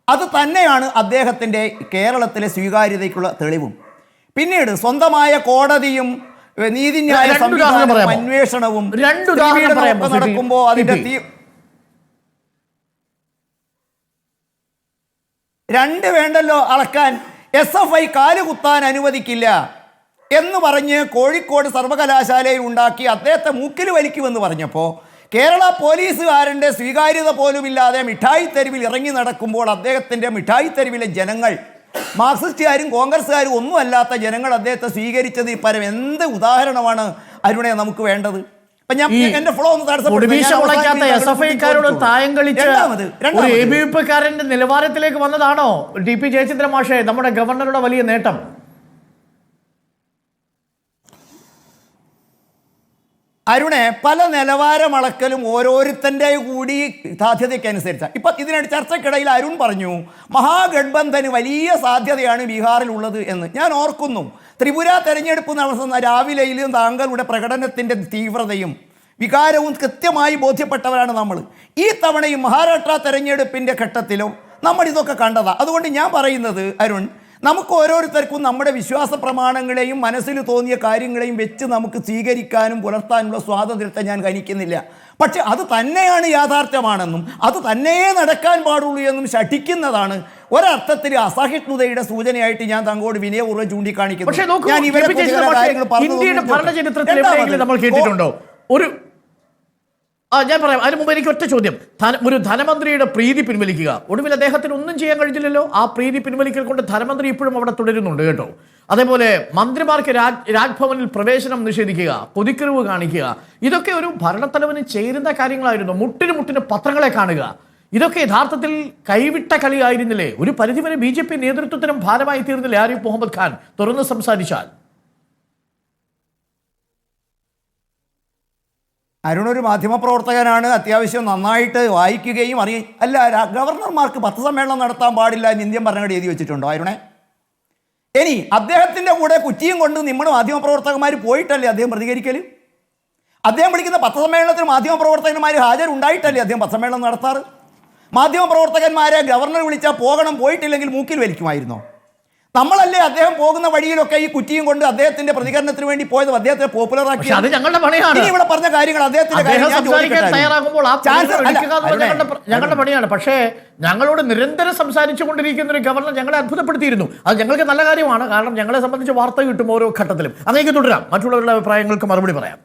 അത് തന്നെയാണ് അദ്ദേഹത്തിൻ്റെ കേരളത്തിലെ സ്വീകാര്യതയ്ക്കുള്ള തെളിവും. പിന്നീട് സ്വന്തമായ കോടതിയും നീതിന്യായ സംവിധാനവും അന്വേഷണവും നടക്കുമ്പോൾ അതിൻ്റെ രണ്ട് വേണ്ടല്ലോ അളക്കാൻ. SFI കാലുകുത്താൻ അനുവദിക്കില്ല എന്ന് പറഞ്ഞ് കോഴിക്കോട് സർവകലാശാലയിൽ ഉണ്ടാക്കി അദ്ദേഹത്തെ മൂക്കിൽ വലിക്കുമെന്ന് പറഞ്ഞപ്പോൾ കേരള പോലീസുകാരൻ്റെ സ്വീകാര്യത പോലുമില്ലാതെ മിഠായി തെരുവിൽ ഇറങ്ങി നടക്കുമ്പോൾ അദ്ദേഹത്തിൻ്റെ മിഠായി തെരുവിലെ ജനങ്ങൾ, മാർക്സിസ്റ്റുകാരും കോൺഗ്രസ്സുകാരും ഒന്നുമല്ലാത്ത ജനങ്ങൾ അദ്ദേഹത്തെ സ്വീകരിച്ചത് പരം എന്ത് ഉദാഹരണമാണ് അരുണെ നമുക്ക് വേണ്ടത്? അപ്പൊ ഞാൻ എന്റെ ഫ്ലോ ഒന്ന് നിലവാരത്തിലേക്ക് വന്നതാണോ TP ജയചന്ദ്രൻ മാഷേ നമ്മുടെ ഗവർണറുടെ വലിയ നേട്ടം? അരുണെ, പല നിലവാരമളക്കലും ഓരോരുത്തൻ്റെ കൂടി സാധ്യതയ്ക്കനുസരിച്ചാണ്. ഇപ്പം ഇതിനിടെ ചർച്ചയ്ക്കിടയിൽ അരുൺ പറഞ്ഞു മഹാഗഡ്ബന്ധന് വലിയ സാധ്യതയാണ് ബീഹാറിലുള്ളത് എന്ന്. ഞാൻ ഓർക്കുന്നു, ത്രിപുര തെരഞ്ഞെടുപ്പ് നടത്തുന്ന രാവിലെയിലും താങ്കളുടെ പ്രകടനത്തിൻ്റെ തീവ്രതയും വികാരവും കൃത്യമായി ബോധ്യപ്പെട്ടവരാണ് നമ്മൾ. ഈ തവണയും മഹാരാഷ്ട്ര തെരഞ്ഞെടുപ്പിൻ്റെ ഘട്ടത്തിലും നമ്മൾ ഇതൊക്കെ കണ്ടതാണ്. അതുകൊണ്ട് ഞാൻ പറയുന്നത് അരുൺ, നമുക്ക് ഓരോരുത്തർക്കും നമ്മുടെ വിശ്വാസ പ്രമാണങ്ങളെയും മനസ്സിൽ തോന്നിയ കാര്യങ്ങളെയും വെച്ച് നമുക്ക് സ്വീകരിക്കാനും പുലർത്താനുള്ള സ്വാതന്ത്ര്യത്തെ ഞാൻ ഗണിക്കുന്നില്ല. പക്ഷെ അത് തന്നെയാണ് യാഥാർത്ഥ്യമാണെന്നും അത് തന്നെയേ നടക്കാൻ പാടുള്ളൂ എന്നും ശഠിക്കുന്നതാണ് ഒരർത്ഥത്തിൽ അസഹിഷ്ണുതയുടെ സൂചനയായിട്ട് ഞാൻ താങ്കളോട് വിനയപൂർവ്വം ചൂണ്ടിക്കാണിക്കുന്നു. ഞാൻ ഇവരെ ഇന്ത്യയുടെ ഭരണചരിത്രത്തിൽ എവിടെയെങ്കിലും നമ്മൾ കേട്ടിട്ടുണ്ടോ ഒരു ഞാൻ പറയാം. അതിന് മുമ്പ് എനിക്ക് ഒറ്റ ചോദ്യം. ഒരു ധനമന്ത്രിയുടെ പ്രീതി പിൻവലിക്കുക, ഒടുവിൽ അദ്ദേഹത്തിന് ഒന്നും ചെയ്യാൻ കഴിഞ്ഞില്ലല്ലോ. ആ പ്രീതി പിൻവലിക്കൽ കൊണ്ട് ധനമന്ത്രി ഇപ്പോഴും അവിടെ തുടരുന്നുണ്ട് കേട്ടോ. അതേപോലെ മന്ത്രിമാർക്ക് രാജ്ഭവനിൽ പ്രവേശനം നിഷേധിക്കുക, പൊതിക്കറിവ് കാണിക്കുക, ഇതൊക്കെ ഒരു ഭരണത്തലവന് ചേരുന്ന കാര്യങ്ങളായിരുന്നു. മുട്ടിന് പത്രങ്ങളെ കാണുക, ഇതൊക്കെ യഥാർത്ഥത്തിൽ കൈവിട്ട കളിയായിരുന്നില്ലേ? ഒരു പരിധിവരെ BJP നേതൃത്വത്തിനും ഭാരമായി തീർന്നില്ലേ ആരിഫ് മുഹമ്മദ് ഖാൻ തുറന്ന് സംസാരിച്ചാൽ? അരുണൊരു മാധ്യമപ്രവർത്തകനാണ്, അത്യാവശ്യം നന്നായിട്ട് വായിക്കുകയും അല്ല, ഗവർണർമാർക്ക് പത്രസമ്മേളനം നടത്താൻ പാടില്ല എന്ന് ഇന്ത്യൻ ഭരണഘടന എഴുതി വെച്ചിട്ടുണ്ടോ അരുണെ? ഇനി അദ്ദേഹത്തിൻ്റെ കൂടെ കുറ്റിയും കൊണ്ട് നമ്മുടെ മാധ്യമപ്രവർത്തകന്മാർ പോയിട്ടല്ലേ അദ്ദേഹം പ്രതികരിക്കൽ? അദ്ദേഹം വിളിക്കുന്ന പത്രസമ്മേളനത്തിൽ മാധ്യമപ്രവർത്തകന്മാർ ഹാജരുണ്ടായിട്ടല്ലേ അദ്ദേഹം പത്രസമ്മേളനം നടത്താറ്? മാധ്യമപ്രവർത്തകന്മാരെ ഗവർണർ വിളിച്ചാൽ പോകണം, പോയിട്ടില്ലെങ്കിൽ മൂക്കിൽ വലിക്കുമായിരുന്നോ? നമ്മളല്ലേ അദ്ദേഹം പോകുന്ന വഴിയിലൊക്കെ ഈ കുറ്റിയും കൊണ്ട് അദ്ദേഹത്തിന്റെ പ്രതികരണത്തിന് വേണ്ടി പോയത്, അദ്ദേഹത്തെ പോപ്പുലറാക്കി. ഇവിടെ പറഞ്ഞ കാര്യങ്ങൾ ഞങ്ങളുടെ പണിയാണ്. പക്ഷേ ഞങ്ങളോട് നിരന്തരം സംസാരിച്ചു കൊണ്ടിരിക്കുന്ന ഒരു ഗവർണർ ഞങ്ങളെ അത്ഭുതപ്പെടുത്തിയിരുന്നു. അത് ഞങ്ങൾക്ക് നല്ല കാര്യമാണ്, കാരണം ഞങ്ങളെ സംബന്ധിച്ച് വാർത്ത കിട്ടും ഓരോ ഘട്ടത്തിലും. അങ്ങേക്ക് തുടരാം, മറ്റുള്ളവരുടെ അഭിപ്രായങ്ങൾക്ക് മറുപടി പറയാം.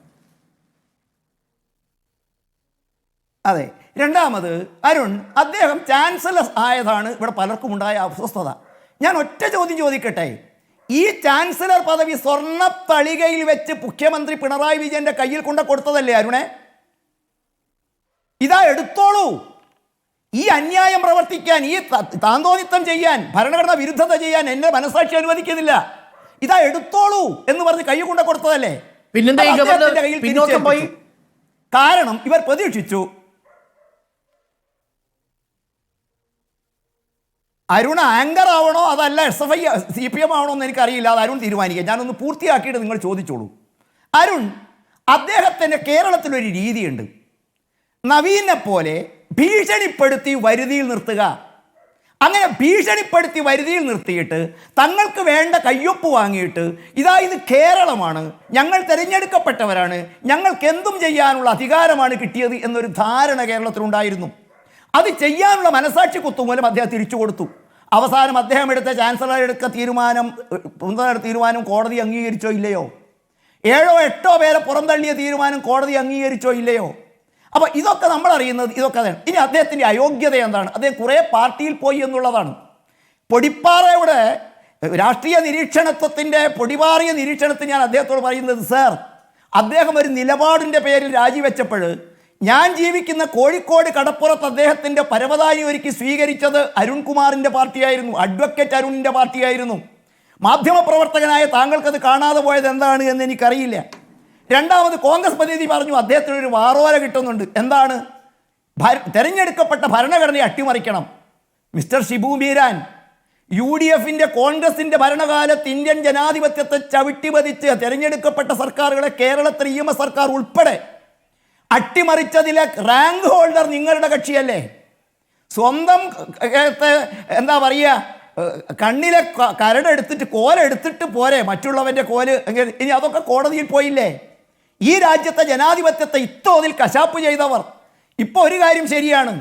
അതെ, രണ്ടാമത് അരുൺ, അദ്ദേഹം ചാൻസലർ ആയതാണ് ഇവിടെ പലർക്കും ഉണ്ടായ അസ്വസ്ഥത. ഞാൻ ഒറ്റ ചോദ്യം ചോദിക്കട്ടെ, ഈ ചാൻസലർ പദവി സ്വർണ്ണ തളികയിൽ വെച്ച് മുഖ്യമന്ത്രി പിണറായി വിജയന്റെ കയ്യിൽ കൊണ്ട് കൊടുത്തതല്ലേ അരുണെ? ഇതാ എടുത്തോളൂ, ഈ അന്യായം പ്രവർത്തിക്കാൻ, ഈ താന്തോന്നിത്തം ചെയ്യാൻ, ഭരണഘടനാ വിരുദ്ധത ചെയ്യാൻ എന്നെ മനസാക്ഷി അനുവദിക്കുന്നില്ല, ഇതാ എടുത്തോളൂ എന്ന് പറഞ്ഞ് കൈ കൊണ്ട് കൊടുത്തതല്ലേ? കാരണം ഇവർ പ്രതീക്ഷിച്ചു അരുൺ ആങ്കർ ആവണോ അതല്ല SFI CPM ആവണോ എന്ന് എനിക്കറിയില്ല, അത് അരുൺ തീരുമാനിക്കുക. ഞാനൊന്ന് പൂർത്തിയാക്കിയിട്ട് നിങ്ങൾ ചോദിച്ചോളൂ. അരുൺ, അദ്ദേഹത്തിൻ്റെ കേരളത്തിലൊരു രീതിയുണ്ട്, നവീനെ പോലെ ഭീഷണിപ്പെടുത്തി വരുതിയിൽ നിർത്തുക. അങ്ങനെ ഭീഷണിപ്പെടുത്തി വരുതിയിൽ നിർത്തിയിട്ട് തങ്ങൾക്ക് വേണ്ട കയ്യൊപ്പ് വാങ്ങിയിട്ട് ഇതാ ഇത് കേരളമാണ്, ഞങ്ങൾ തിരഞ്ഞെടുക്കപ്പെട്ടവരാണ്, ഞങ്ങൾക്ക് എന്തും ചെയ്യാനുള്ള അധികാരമാണ് കിട്ടിയത് എന്നൊരു ധാരണ കേരളത്തിലുണ്ടായിരുന്നു. അത് ചെയ്യാനുള്ള മനസാക്ഷി കുത്തുമൂലം അദ്ദേഹം തിരിച്ചു കൊടുത്തു. അവസാനം അദ്ദേഹം എടുത്ത ചാൻസലർ എടുത്ത തീരുമാനം കോടതി അംഗീകരിച്ചോ ഇല്ലയോ? 7 or 8 പേരെ പുറന്തള്ളിയ തീരുമാനം കോടതി അംഗീകരിച്ചോ ഇല്ലയോ? അപ്പോൾ ഇതൊക്കെ നമ്മൾ അറിയുന്നത് ഇതൊക്കെ അതാണ്. ഇനി അദ്ദേഹത്തിൻ്റെ അയോഗ്യത എന്താണ്? അദ്ദേഹം കുറേ പാർട്ടിയിൽ പോയി എന്നുള്ളതാണ്. പൊടിപ്പാറയുടെ രാഷ്ട്രീയ നിരീക്ഷണത്വത്തിൻ്റെ പൊടിപാറിയ നിരീക്ഷണത്തിൽ ഞാൻ അദ്ദേഹത്തോട് പറയുന്നത്, സാർ, അദ്ദേഹം ഒരു നിലപാടിൻ്റെ പേരിൽ രാജിവെച്ചപ്പോൾ ഞാൻ ജീവിക്കുന്ന കോഴിക്കോട് കടപ്പുറത്ത് അദ്ദേഹത്തിൻ്റെ പരവതാനി ഒരുക്കി സ്വീകരിച്ചത് അരുൺകുമാറിൻ്റെ പാർട്ടിയായിരുന്നു, അഡ്വക്കേറ്റ് അരുണിൻ്റെ പാർട്ടിയായിരുന്നു. മാധ്യമപ്രവർത്തകനായ താങ്കൾക്കത് കാണാതെ പോയത് എന്താണ് എന്ന് എനിക്കറിയില്ല. രണ്ടാമത് കോൺഗ്രസ് പ്രതിനിധി പറഞ്ഞു അദ്ദേഹത്തിനൊരു വാറോല കിട്ടുന്നുണ്ട്. എന്താണ്? തെരഞ്ഞെടുക്കപ്പെട്ട ഭരണഘടനയെ അട്ടിമറിക്കണം. മിസ്റ്റർ ഷിബു മീരാൻ, UDFിൻ്റെ കോൺഗ്രസിൻ്റെ ഭരണകാലത്ത് ഇന്ത്യൻ ജനാധിപത്യത്തെ ചവിട്ടിപതിച്ച് തെരഞ്ഞെടുക്കപ്പെട്ട സർക്കാരുകളെ കേരളത്തിൽ EMS സർക്കാർ ഉൾപ്പെടെ അട്ടിമറിച്ചതിലെ റാങ്ക് ഹോൾഡർ നിങ്ങളുടെ കക്ഷിയല്ലേ? സ്വന്തം എന്താ പറയുക, കണ്ണിലെ കരടെടുത്തിട്ട് കോലെടുത്തിട്ട് പോരെ മറ്റുള്ളവൻ്റെ കോല്. ഇനി അതൊക്കെ കോടതിയിൽ പോയില്ലേ? ഈ രാജ്യത്തെ ജനാധിപത്യത്തെ ഇത്തോതിൽ കശാപ്പ് ചെയ്തവർ. ഇപ്പോൾ ഒരു കാര്യം ശരിയാണ്,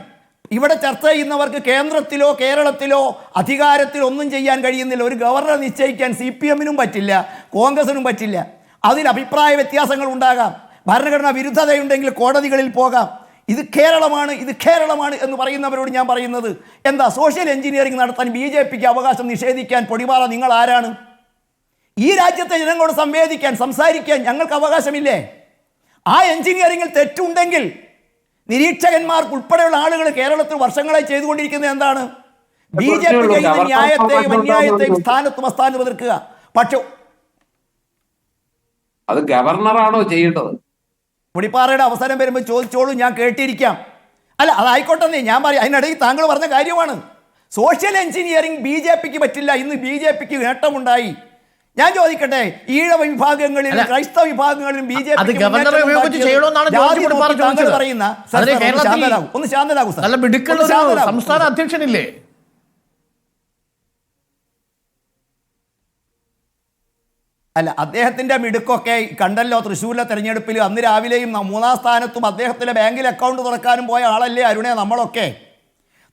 ഇവിടെ ചർച്ച ചെയ്യുന്നവർക്ക് കേന്ദ്രത്തിലോ കേരളത്തിലോ അധികാരത്തിൽ ഒന്നും ചെയ്യാൻ കഴിയുന്നില്ല. ഒരു ഗവർണറെ നിശ്ചയിക്കാൻ CPMനും പറ്റില്ല, കോൺഗ്രസിനും പറ്റില്ല. അതിൽ അഭിപ്രായ വ്യത്യാസങ്ങൾ ഉണ്ടാകാം, ഭരണഘടനാ വിരുദ്ധതയുണ്ടെങ്കിൽ കോടതികളിൽ പോകാം. ഇത് കേരളമാണ് എന്ന് പറയുന്നവരോട് ഞാൻ പറയുന്നത് എന്താ? സോഷ്യൽ എഞ്ചിനീയറിംഗ് നടത്താൻ BJPക്ക് അവകാശം നിഷേധിക്കാൻ പൊടിപാറ നിങ്ങൾ ആരാണ്? ഈ രാജ്യത്തെ ജനങ്ങളോട് സംവേദിക്കാൻ, സംസാരിക്കാൻ ഞങ്ങൾക്ക് അവകാശമില്ലേ? ആ എഞ്ചിനീയറിംഗിൽ തെറ്റുണ്ടെങ്കിൽ നിരീക്ഷകന്മാർക്ക് ഉൾപ്പെടെയുള്ള ആളുകൾ കേരളത്തിൽ വർഷങ്ങളായി ചെയ്തുകൊണ്ടിരിക്കുന്നത് എന്താണ്? BJP ചെയ്യുന്ന ന്യായത്തെയും അന്യായത്തെയും സ്ഥാനത്തും അസ്ഥാനത്തും എതിർക്കുക. പക്ഷെ അത് ഗവർണറാണോ ചെയ്യേണ്ടത്? പുളിപ്പാറയുടെ അവസരം വരുമ്പോൾ ചോദിച്ചോളൂ, ഞാൻ കേട്ടിരിക്കാം. അല്ല അതായിക്കോട്ടെന്നേ ഞാൻ പറയും. അതിനിടയിൽ താങ്കൾ പറഞ്ഞ കാര്യമാണ്. സോഷ്യൽ എഞ്ചിനീയറിംഗ് BJPക്ക് പറ്റില്ല. ഇന്ന് BJPക്ക് നേട്ടമുണ്ടായി. ഞാൻ ചോദിക്കട്ടെ, ഈഴവ വിഭാഗങ്ങളിലും ക്രൈസ്തവ വിഭാഗങ്ങളിലും അത് ഗവർണറെ ഉപയോഗിച്ച് ചെയ്യണമെന്നാണ് ജോർജ് പുളിപ്പാറ ചോദിച്ചത്. ഒന്ന് ശാന്തനാകൂ സാർ. നല്ല മിടുക്കുള്ള ഒരു സംസ്ഥാന അധ്യക്ഷനില്ലേ? അല്ല, അദ്ദേഹത്തിൻ്റെ മിടുക്കൊക്കെ കണ്ടല്ലോ തൃശ്ശൂരിലെ തെരഞ്ഞെടുപ്പിൽ. അന്ന് രാവിലെയും 3-ാം സ്ഥാനത്തും അദ്ദേഹത്തിൻ്റെ ബാങ്കിൽ അക്കൗണ്ട് തുറക്കാനും പോയ ആളല്ലേ അരുണേ നമ്മളൊക്കെ.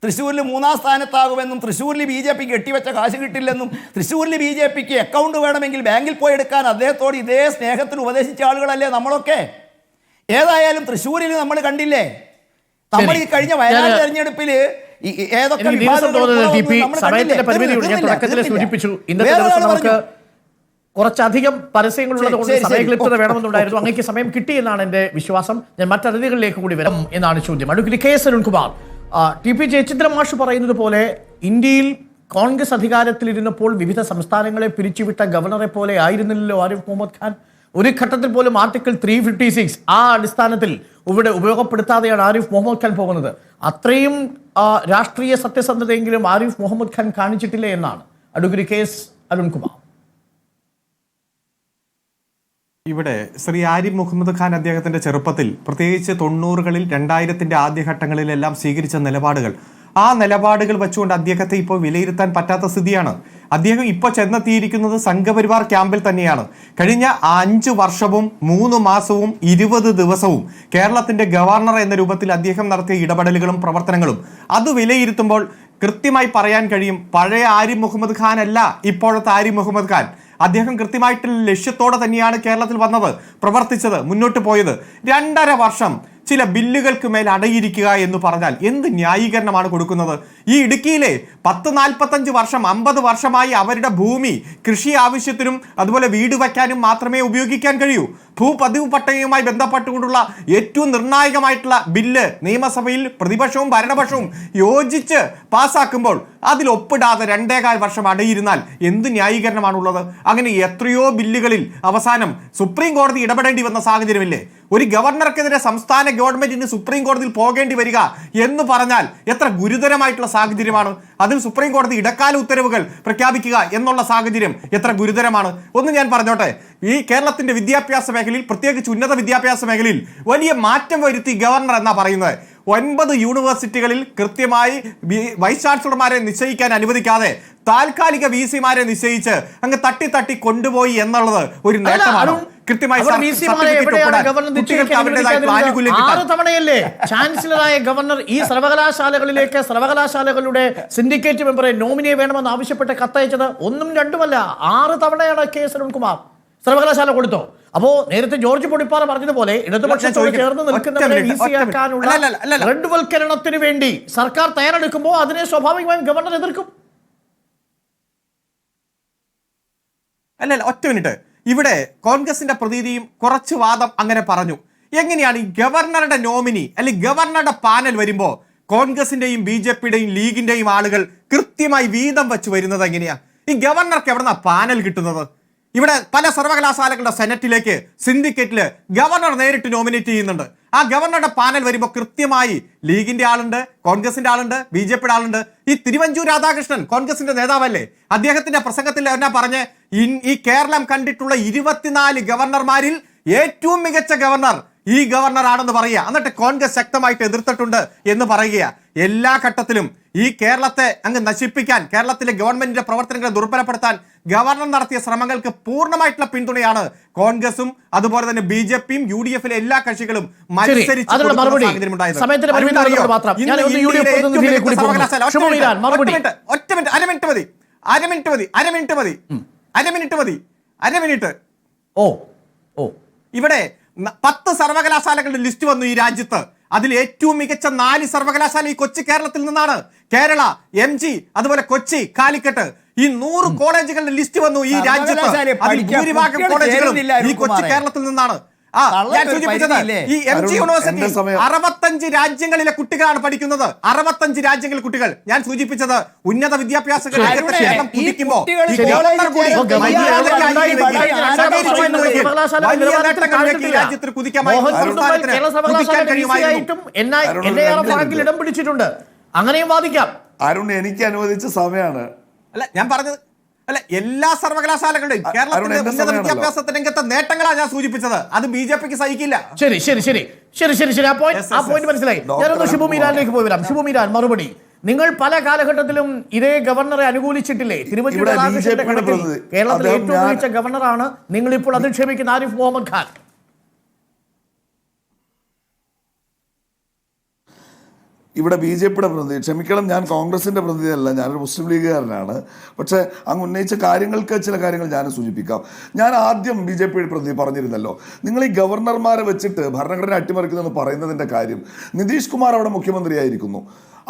തൃശ്ശൂരിൽ 3-ാം സ്ഥാനത്താകുമെന്നും തൃശ്ശൂരിൽ BJPക്ക് കെട്ടിവെച്ച കാശ് കിട്ടില്ലെന്നും തൃശ്ശൂരിൽ BJPക്ക് അക്കൗണ്ട് വേണമെങ്കിൽ ബാങ്കിൽ പോയി എടുക്കാൻ അദ്ദേഹത്തോട് ഇതേ സ്നേഹത്തിൽ ഉപദേശിച്ച ആളുകളല്ലേ നമ്മളൊക്കെ. ഏതായാലും തൃശ്ശൂരിൽ നമ്മൾ കണ്ടില്ലേ, നമ്മൾ ഈ കഴിഞ്ഞ വയനാട് തെരഞ്ഞെടുപ്പിൽ ഏതൊക്കെ കുറച്ചധികം പരസ്യങ്ങളുള്ളത് കൊണ്ട് സമയക്ലിപ്തത വേണമെന്നുണ്ടായിരുന്നു. അങ്ങേക്ക് സമയം കിട്ടിയെന്നാണ് എൻ്റെ വിശ്വാസം. ഞാൻ മറ്റതിഥികളിലേക്ക് കൂടി വരാം എന്നാണ് ചോദ്യം. Advocate K S Arunkumar, TP Jayachandran മാഷ് പറയുന്നത് പോലെ ഇന്ത്യയിൽ കോൺഗ്രസ് അധികാരത്തിലിരുന്നപ്പോൾ വിവിധ സംസ്ഥാനങ്ങളെ പിരിച്ചുവിട്ട ഗവർണറെ പോലെ ആയിരുന്നില്ലല്ലോ ആരിഫ് മുഹമ്മദ് ഖാൻ. ഒരു ഘട്ടത്തിൽ പോലും ആർട്ടിക്കിൾ 356 ആ അടിസ്ഥാനത്തിൽ ഇവിടെ ഉപയോഗപ്പെടുത്താതെയാണ് ആരിഫ് മുഹമ്മദ് ഖാൻ പോകുന്നത്. അത്രയും രാഷ്ട്രീയ സത്യസന്ധതയെങ്കിലും ആരിഫ് മുഹമ്മദ് ഖാൻ കാണിച്ചിട്ടില്ലേ എന്നാണ് അഡ്വക്കേറ്റ് കെ എസ് അരുൺകുമാർ. ഇവിടെ ശ്രീ ആരിഫ് മുഹമ്മദ് ഖാൻ അദ്ദേഹത്തിന്റെ ചെറുപ്പത്തിൽ, പ്രത്യേകിച്ച് 90കളിൽ 2000ന്റെ ആദ്യഘട്ടങ്ങളിലെല്ലാം സ്വീകരിച്ച നിലപാടുകൾ, ആ നിലപാടുകൾ വെച്ചുകൊണ്ട് അദ്ദേഹത്തെ ഇപ്പോൾ വിലയിരുത്താൻ പറ്റാത്ത സ്ഥിതിയാണ്. അദ്ദേഹം ഇപ്പോൾ ചെന്നെത്തിയിരിക്കുന്നത് സംഘപരിവാർ ക്യാമ്പിൽ തന്നെയാണ്. കഴിഞ്ഞ 5 വർഷവും 3 മാസവും 20 ദിവസവും കേരളത്തിന്റെ ഗവർണർ എന്ന രൂപത്തിൽ അദ്ദേഹം നടത്തിയ ഇടപെടലുകളും പ്രവർത്തനങ്ങളും അത് വിലയിരുത്തുമ്പോൾ കൃത്യമായി പറയാൻ കഴിയും, പഴയ ആരിഫ് മുഹമ്മദ് ഖാൻ അല്ല ഇപ്പോഴത്തെ ആരിഫ് മുഹമ്മദ് ഖാൻ. അദ്ദേഹം കൃത്യമായിട്ടുള്ള ലക്ഷ്യത്തോടെ തന്നെയാണ് കേരളത്തിൽ വന്നത്, പ്രവർത്തിച്ചത്, മുന്നോട്ട് പോയത്. 2.5 വർഷം ചില ബില്ലുകൾക്ക് മേൽ അടയിരിക്കുക എന്ന് പറഞ്ഞാൽ എന്ത് ന്യായീകരണമാണ് കൊടുക്കുന്നത്? ഈ ഇടുക്കിയിലെ 10-45 വർഷം 50 വർഷമായി അവരുടെ ഭൂമി കൃഷി ആവശ്യത്തിനും അതുപോലെ വീട് വയ്ക്കാനും മാത്രമേ ഉപയോഗിക്കാൻ കഴിയൂ. ഭൂപതിവ് പട്ടയവുമായി ബന്ധപ്പെട്ടുകൊണ്ടുള്ള ഏറ്റവും നിർണായകമായിട്ടുള്ള ബില്ല് നിയമസഭയിൽ പ്രതിപക്ഷവും ഭരണപക്ഷവും യോജിച്ച് പാസ്സാക്കുമ്പോൾ അതിൽ ഒപ്പിടാതെ 2.25 വർഷം അടയിരുന്നാൽ എന്ത് ന്യായീകരണമാണുള്ളത്? അങ്ങനെ എത്രയോ ബില്ലുകളിൽ അവസാനം സുപ്രീം കോടതി ഇടപെടേണ്ടി വന്ന സാഹചര്യമില്ലേ? ഒരു ഗവർണർക്കെതിരെ സംസ്ഥാന ഗവൺമെന്റിന് സുപ്രീം കോടതിയിൽ പോകേണ്ടി വരിക എന്ന് പറഞ്ഞാൽ എത്ര ഗുരുതരമായിട്ടുള്ള സാഹചര്യമാണ്. അതിൽ സുപ്രീം കോടതി ഇടക്കാല ഉത്തരവുകൾ പ്രഖ്യാപിക്കുക എന്നുള്ള സാഹചര്യം എത്ര ഗുരുതരമാണ്. ഒന്ന് ഞാൻ പറഞ്ഞോട്ടെ, ഈ കേരളത്തിന്റെ വിദ്യാഭ്യാസ മേഖലയിൽ, പ്രത്യേകിച്ച് ഉന്നത വിദ്യാഭ്യാസ മേഖലയിൽ വലിയ മാറ്റം വരുത്തി ഗവർണർ എന്നാ പറയുന്നത്. 9 യൂണിവേഴ്സിറ്റികളിൽ കൃത്യമായി വൈസ് ചാൻസലർമാരെ നിശ്ചയിക്കാൻ അനുവദിക്കാതെ താൽക്കാലിക VC-മാരെ നിശ്ചയിച്ച് അങ്ങ് തട്ടി കൊണ്ടുപോയി എന്നുള്ളത് ഒരു നേട്ടമാണ്. കൃത്യമായി 6 തവണയല്ലേ ചാൻസലറായ ഗവർണർ ഈ സർവകലാശാലകളിലേക്ക് സർവകലാശാലകളുടെ സിൻഡിക്കേറ്റ് മെമ്പറെ നോമിനിയെ വേണമെന്ന് ആവശ്യപ്പെട്ട് കത്തയച്ചത്? 1ഉം 2ഉമല്ല, 6 തവണയാണ് കെ എസ് അരുൺകുമാർ സർവകലാശാല കൊടുത്തോ. അപ്പോ നേരത്തെ ജോർജ് പുളിപ്പാറ പറഞ്ഞതുപോലെ ഇടതുപക്ഷത്തോട് ചേർന്ന് നിൽക്കുന്നവരെ ഈസിയാക്കാനുള്ള റെഡ് വൽക്കരണത്തിന് വേണ്ടി സർക്കാർ തയ്യാറെടുക്കുമ്പോൾ അതിനെ സ്വാഭാവികമായും ഗവർണർ എതിർക്കും. അല്ലല്ല, ഒറ്റ മിനിറ്റ്. ഇവിടെ കോൺഗ്രസിന്റെ പ്രതീതിയും കുറച്ച് വാദം അങ്ങനെ പറഞ്ഞു. എങ്ങനെയാണ് ഈ ഗവർണറുടെ നോമിനി അല്ലെങ്കിൽ ഗവർണറുടെ പാനൽ വരുമ്പോൾ കോൺഗ്രസിന്റെയും BJPയുടെയും ലീഗിന്റെയും ആളുകൾ കൃത്യമായി വീതം വെച്ച് വരുന്നത് എങ്ങനെയാ? ഈ ഗവർണർക്ക് എവിടെന്നാ പാനൽ കിട്ടുന്നത്? ഇവിടെ പല സർവകലാശാലകളുടെ സെനറ്റിലേക്ക്, സിൻഡിക്കേറ്റില് ഗവർണർ നേരിട്ട് നോമിനേറ്റ് ചെയ്യുന്നുണ്ട്. ആ ഗവർണറുടെ പാനൽ വരുമ്പോൾ കൃത്യമായി ലീഗിന്റെ ആളുണ്ട്, കോൺഗ്രസിന്റെ ആളുണ്ട്, BJPയുടെ ആളുണ്ട്. ഈ തിരുവഞ്ചൂർ രാധാകൃഷ്ണൻ കോൺഗ്രസിന്റെ നേതാവല്ലേ, അദ്ദേഹത്തിന്റെ പ്രസംഗത്തിൽ എന്നാ പറഞ്ഞ്, ഈ കേരളം കണ്ടിട്ടുള്ള 24 ഗവർണർമാരിൽ ഏറ്റവും മികച്ച ഗവർണർ ഈ ഗവർണർ ആണെന്ന് പറയുക. എന്നിട്ട് കോൺഗ്രസ് ശക്തമായിട്ട് എതിർത്തിട്ടുണ്ട് എന്ന് പറയുക. എല്ലാ ഘട്ടത്തിലും ഈ കേരളത്തെ അങ്ങ് നശിപ്പിക്കാൻ, കേരളത്തിലെ ഗവൺമെന്റിന്റെ പ്രവർത്തനങ്ങളെ ദുർബലപ്പെടുത്താൻ ഗവർണർ നടത്തിയ ശ്രമങ്ങൾക്ക് പൂർണ്ണമായിട്ടുള്ള പിന്തുണയാണ് കോൺഗ്രസും അതുപോലെ തന്നെ BJPയും UDF-ലെ എല്ലാ കക്ഷികളും മത്സരിച്ച് ഇവിടെ 10 സർവകലാശാലകളുടെ ലിസ്റ്റ് വന്നു ഈ രാജ്യത്ത്. അതിൽ ഏറ്റവും മികച്ച 4 സർവകലാശാല ഈ കൊച്ചി കേരളത്തിൽ നിന്നാണ്. കേരള, MG, അതുപോലെ കൊച്ചി, കാലിക്കറ്റ്, ഈ 100 കോളേജുകളുടെ ലിസ്റ്റ് വന്നു ഈ രാജ്യത്ത്. അതിൽ ഭൂരിഭാഗം കോളേജുകളും ഈ കൊച്ചി കേരളത്തിൽ നിന്നാണ്. തള്ളേണ്ട ഞാൻ ഒരു സൂചിപ്പിച്ചത് പരിധിയില്ലേ? ഈ എം ജി അരുൺ, യൂണിവേഴ്സിറ്റി എന്റെ സമയം. 65 രാജ്യങ്ങളിലെ കുട്ടികളാണ് പഠിക്കുന്നത്. 65 രാജ്യങ്ങളിലെ കുട്ടികൾ. ഞാൻ സൂചിപ്പിച്ചത് ഉന്നത വിദ്യാഭ്യാസ രംഗത്ത് അരുണേ, കേരളം ഈ കുതിക്കുമ്പോൾ കുട്ടികൾ ഈ കോളേജിൽ ഗവർണർ കൂടി ചേർന്ന് വലിയ സർവകലാശാല വലിയ നേട്ടങ്ങളിലേക്ക് ഈ രാജ്യത്തിന് കുതിക്കാമായി കുതിക്കാൻ കഴിയുമായിരുന്നു. റാങ്കിൽ ഇടം പിടിച്ചിട്ടുണ്ട്. അങ്ങനെയും വാദിക്കാം. അരുൺ, എനിക്ക് അനുവദിച്ച സമയമാണ്. അല്ല, ഞാൻ പറഞ്ഞത് അല്ല, എല്ലാ സർവകലാശാലകളുടെയും കേരളത്തിന്റെ എന്റെ ഉന്നത സമയമാണല്ലോ. വിദ്യാഭ്യാസ രംഗത്തെ നേട്ടങ്ങളാണ് ഞാൻ സൂചിപ്പിച്ചത്. അത് ബി.ജെ.പിക്ക് സഹിക്കില്ല. ശരി ശരി ശരി ശരി ശരി ശരി ആ പോയിന്റ് മനസ്സിലായി. ഞാനൊന്ന് ഷിബു മീരാനിലേക്ക് പോയി വരാം. ഷിബു മീരാൻ, മറുപടി. നിങ്ങൾ പല കാലഘട്ടത്തിലും ഇതേ ഗവർണറെ അനുകൂലിച്ചിട്ടില്ലേ? ഇവിടെ BJP യുടെ പ്രതിനിധി. കേരളത്തിലെ അദ്ദേഹം ഏറ്റവും മികച്ച ഗവർണറാണ് നിങ്ങൾ ഇപ്പോൾ അധിക്ഷേപിക്കുന്ന ആരിഫ് മുഹമ്മദ് ഖാൻ. ഇവിടെ BJP-യുടെ പ്രതിനിധി, ക്ഷമിക്കണം, ഞാൻ കോൺഗ്രസിൻ്റെ പ്രതിനിധിയല്ല, ഞാനൊരു മുസ്ലിം ലീഗുകാരനാണ്. പക്ഷേ അങ്ങ് ഉന്നയിച്ച കാര്യങ്ങൾക്ക് ചില കാര്യങ്ങൾ ഞാൻ സൂചിപ്പിക്കാം. ഞാൻ ആദ്യം BJP-യുടെ പ്രതിനിധി പറഞ്ഞിരുന്നല്ലോ, നിങ്ങൾ ഈ ഗവർണർമാരെ വെച്ചിട്ട് ഭരണഘടന അട്ടിമറിക്കുന്നതെന്ന് പറയുന്നതിൻ്റെ കാര്യം, നിതീഷ് കുമാർ അവിടെ മുഖ്യമന്ത്രിയായിരിക്കുന്നു,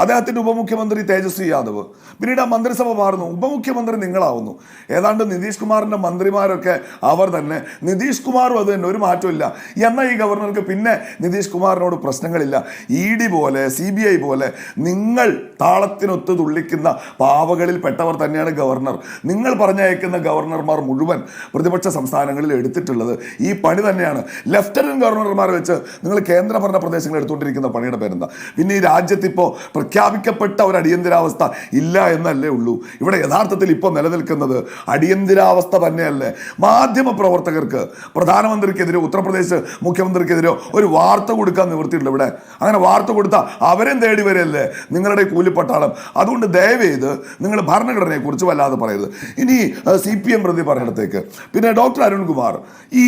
അദ്ദേഹത്തിൻ്റെ ഉപമുഖ്യമന്ത്രി തേജസ്വി യാദവ്, പിന്നീട് ആ മന്ത്രിസഭ മാറുന്നു, ഉപമുഖ്യമന്ത്രി നിങ്ങളാവുന്നു. ഏതാണ്ട് നിതീഷ് കുമാറിൻ്റെ മന്ത്രിമാരൊക്കെ അവർ തന്നെ, നിതീഷ് കുമാറും അത് തന്നെ, ഒരു മാറ്റമില്ല. എന്നാൽ ഈ ഗവർണർക്ക് പിന്നെ നിതീഷ് കുമാറിനോട് പ്രശ്നങ്ങളില്ല. ED പോലെ CBI പോലെ നിങ്ങൾ താളത്തിനൊത്ത് തുള്ളിക്കുന്ന പാവകളിൽ പെട്ടവർ തന്നെയാണ് ഗവർണർ. നിങ്ങൾ പറഞ്ഞയക്കുന്ന ഗവർണർമാർ മുഴുവൻ പ്രതിപക്ഷ സംസ്ഥാനങ്ങളിൽ എടുത്തിട്ടുള്ളത് ഈ പണി തന്നെയാണ്. ലെഫ്റ്റനന്റ് ഗവർണർമാരെ വെച്ച് നിങ്ങൾ കേന്ദ്രഭരണ പ്രദേശങ്ങൾ എടുത്തുകൊണ്ടിരിക്കുന്ന പണിയുടെ പേരെന്താ? പിന്നെ ഈ രാജ്യത്തിപ്പോൾ പ്രഖ്യാപിക്കപ്പെട്ട ഒരു അടിയന്തരാവസ്ഥ ഇല്ല എന്നല്ലേ ഉള്ളൂ. ഇവിടെ യഥാർത്ഥത്തിൽ ഇപ്പോൾ നിലനിൽക്കുന്നത് അടിയന്തരാവസ്ഥ തന്നെയല്ലേ. മാധ്യമ പ്രവർത്തകർക്ക് പ്രധാനമന്ത്രിക്കെതിരെ ഉത്തർപ്രദേശ് മുഖ്യമന്ത്രിക്കെതിരെ ഒരു വാർത്ത കൊടുക്കാൻ നിവൃത്തിയിട്ടില്ല. ഇവിടെ അങ്ങനെ വാർത്ത കൊടുത്താൽ അവരെ തേടി വരെയല്ലേ നിങ്ങളുടെ കൂലിപ്പട്ടാളം. അതുകൊണ്ട് ദയവേത് നിങ്ങൾ ഭരണഘടനയെക്കുറിച്ച് വല്ലാതെ പറയരുത്. ഇനി CPM പ്രതി പറയുന്നിടത്തേക്ക് പിന്നെ ഡോക്ടർ അരുൺകുമാർ, ഈ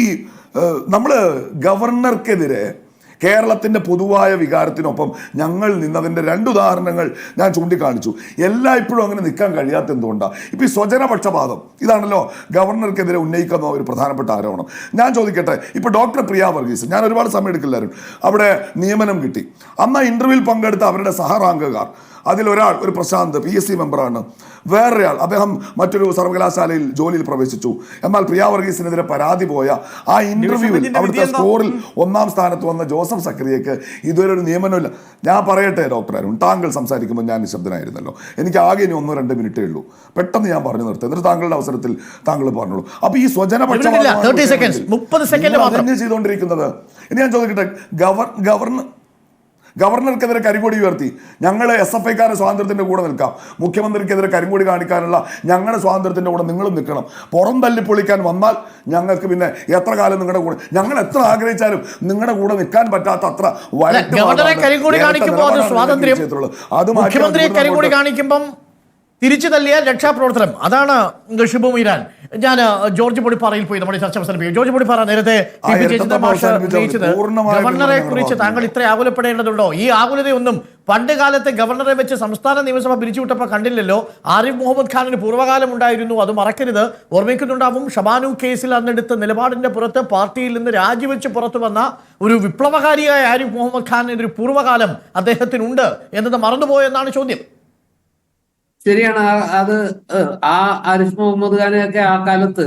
നമ്മൾ ഗവർണർക്കെതിരെ കേരളത്തിൻ്റെ പൊതുവായ വികാരത്തിനൊപ്പം ഞങ്ങൾ നിന്നതിൻ്റെ 2 ഉദാഹരണങ്ങൾ ഞാൻ ചൂണ്ടിക്കാണിച്ചു. ഇപ്പോഴും അങ്ങനെ നിൽക്കാൻ കഴിയാത്ത എന്തുകൊണ്ടാണ്? ഇപ്പോൾ ഈ സ്വജനപക്ഷപാതം ഇതാണല്ലോ ഗവർണർക്കെതിരെ ഉന്നയിക്കുന്ന ഒരു പ്രധാനപ്പെട്ട ആരോപണം. ഞാൻ ചോദിക്കട്ടെ, ഇപ്പോൾ ഡോക്ടർ പ്രിയ വർഗീസ്, ഞാൻ ഒരുപാട് സമയം എടുക്കില്ലായിരുന്നു, അവിടെ നിയമനം കിട്ടി. അന്ന് ഇൻ്റർവ്യൂവിൽ പങ്കെടുത്ത അവരുടെ സഹറാങ്കുകാർ, അതിലൊരാൾ ഒരു പ്രശാന്ത് PSC മെമ്പറാണ്, വേറൊരാൾ അദ്ദേഹം മറ്റൊരു സർവകലാശാലയിൽ ജോലിയിൽ പ്രവേശിച്ചു. എന്നാൽ പ്രിയ വർഗീസിനെതിരെ പരാതി പോയ ആ ഇന്റർവ്യൂവിൽ അവിടുത്തെ സ്കോറിൽ 1-ാം സ്ഥാനത്ത് വന്ന ജോസഫ് സക്കറിയയ്ക്ക് ഇതുവരെ ഒരു നിയമനമില്ല. ഞാൻ പറയട്ടെ ഡോക്ടർ അരുൺ, താങ്കൾ സംസാരിക്കുമ്പോൾ ഞാൻ നിശബ്ദനായിരുന്നല്ലോ, എനിക്ക് ആകെ ഇനി 1-2 മിനിറ്റേ ഉള്ളൂ, പെട്ടെന്ന് ഞാൻ പറഞ്ഞു നിർത്തും, എന്നിട്ട് താങ്കളുടെ അവസരത്തിൽ താങ്കൾ പറഞ്ഞോളൂ. അപ്പൊ ഈ സ്വജനപക്ഷപാതം ചെയ്തുകൊണ്ടിരിക്കുന്നത്. ഇനി ഞാൻ ചോദിക്കട്ടെ, ഗവർണർക്കെതിരെ കരിങ്കൊടി ഉയർത്തി ഞങ്ങൾ SFIക്കാരുടെ സ്വാതന്ത്ര്യത്തിൻ്റെ കൂടെ നിൽക്കാം, മുഖ്യമന്ത്രിക്കെതിരെ കരിങ്കൊടി കാണിക്കാനുള്ള ഞങ്ങളുടെ സ്വാതന്ത്ര്യത്തിൻ്റെ കൂടെ നിങ്ങളും നിൽക്കണം. പുറം തല്ലിപ്പൊളിക്കാൻ വന്നാൽ ഞങ്ങൾക്ക് പിന്നെ എത്ര കാലം നിങ്ങളുടെ കൂടെ, ഞങ്ങൾ എത്ര ആഗ്രഹിച്ചാലും നിങ്ങളുടെ കൂടെ നിൽക്കാൻ പറ്റാത്ത അത്ര കരിങ്കൊടി കാണിക്കുമ്പം തിരിച്ചു തല്ലിയാൽ രക്ഷാപ്രവർത്തനം. അതാണ് ഷിബു മീരാൻ. ഞാൻ ജോർജ് പൊടിപ്പാറയിൽ പോയി നമ്മുടെ ചർച്ച അവസാനിപ്പിക്കും. ജോർജ് പൊടിപ്പാറ, നേരത്തെ ഗവർണറെ കുറിച്ച് താങ്കൾ ഇത്ര ആകുലപ്പെടേണ്ടതുണ്ടോ? ഈ ആകുലതയൊന്നും പണ്ട് കാലത്ത് ഗവർണറെ വെച്ച് സംസ്ഥാന നിയമസഭ പിരിച്ചുവിട്ടപ്പോൾ കണ്ടില്ലല്ലോ. ആരിഫ് മുഹമ്മദ് ഖാനിന് പൂർവ്വകാലം ഉണ്ടായിരുന്നു, അത് മറക്കരുത്. ഓർമ്മിക്കുന്നുണ്ടാവും, ഷബാനു കേസിൽ അന്നെടുത്ത നിലപാടിന്റെ പുറത്ത് പാർട്ടിയിൽ നിന്ന് രാജിവെച്ച് പുറത്തു വന്ന ഒരു വിപ്ലവകാരിയായ ആരിഫ് മുഹമ്മദ് ഖാൻ ഒരു പൂർവ്വകാലം അദ്ദേഹത്തിനുണ്ട് എന്നത് മറന്നുപോയെന്നാണ് ചോദ്യം. ശരിയാണ്. അത് ആരിഫ് മുഹമ്മദ് ഖാനെയൊക്കെ ആ കാലത്ത്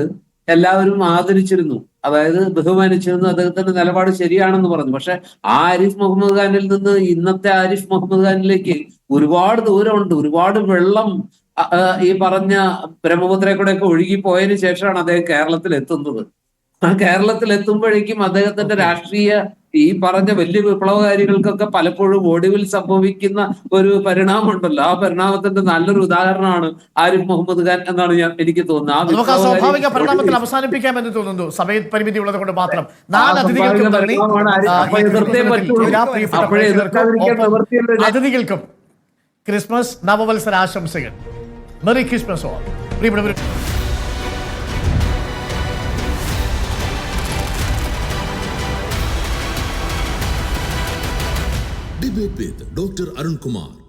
എല്ലാവരും ആദരിച്ചിരുന്നു, അതായത് ബഹുമാനിച്ചിരുന്നു. അദ്ദേഹത്തിന്റെ നിലപാട് ശരിയാണെന്ന് പറഞ്ഞു. പക്ഷെ ആ ആരിഫ് മുഹമ്മദ് ഖാനിൽ നിന്ന് ഇന്നത്തെ ആരിഫ് മുഹമ്മദ് ഖാനിലേക്ക് ഒരുപാട് ദൂരമുണ്ട്. ഒരുപാട് വെള്ളം ഈ പറഞ്ഞ ബ്രഹ്മപുത്രയെ കൂടെയൊക്കെ ഒഴുകിപ്പോയതിനു ശേഷമാണ് അദ്ദേഹം കേരളത്തിൽ എത്തുന്നത്. ആ കേരളത്തിൽ എത്തുമ്പോഴേക്കും അദ്ദേഹത്തിന്റെ രാഷ്ട്രീയ ഈ പറഞ്ഞ വലിയ വിപ്ലവകാരികൾക്കൊക്കെ പലപ്പോഴും ഒടുവിൽ സംഭവിക്കുന്ന ഒരു പരിണാമമുണ്ടല്ലോ, ആ പരിണാമത്തിന്റെ നല്ലൊരു ഉദാഹരണമാണ് ആരിഫ് മുഹമ്മദ് ഖാൻ എന്നാണ് എനിക്ക് തോന്നുന്നത്. നമുക്ക് ആ സ്വാഭാവിക പരിണാമത്തിൽ അവസാനിപ്പിക്കാമെന്ന് തോന്നുന്നു, സമയ പരിമിതി ഉള്ളത് കൊണ്ട് മാത്രം. 4 അതിഥികൾക്കും ക്രിസ്മസ് നവവത്സര ആശംസകൾ. Merry Christmas all. Debate with Dr. Arun Kumar.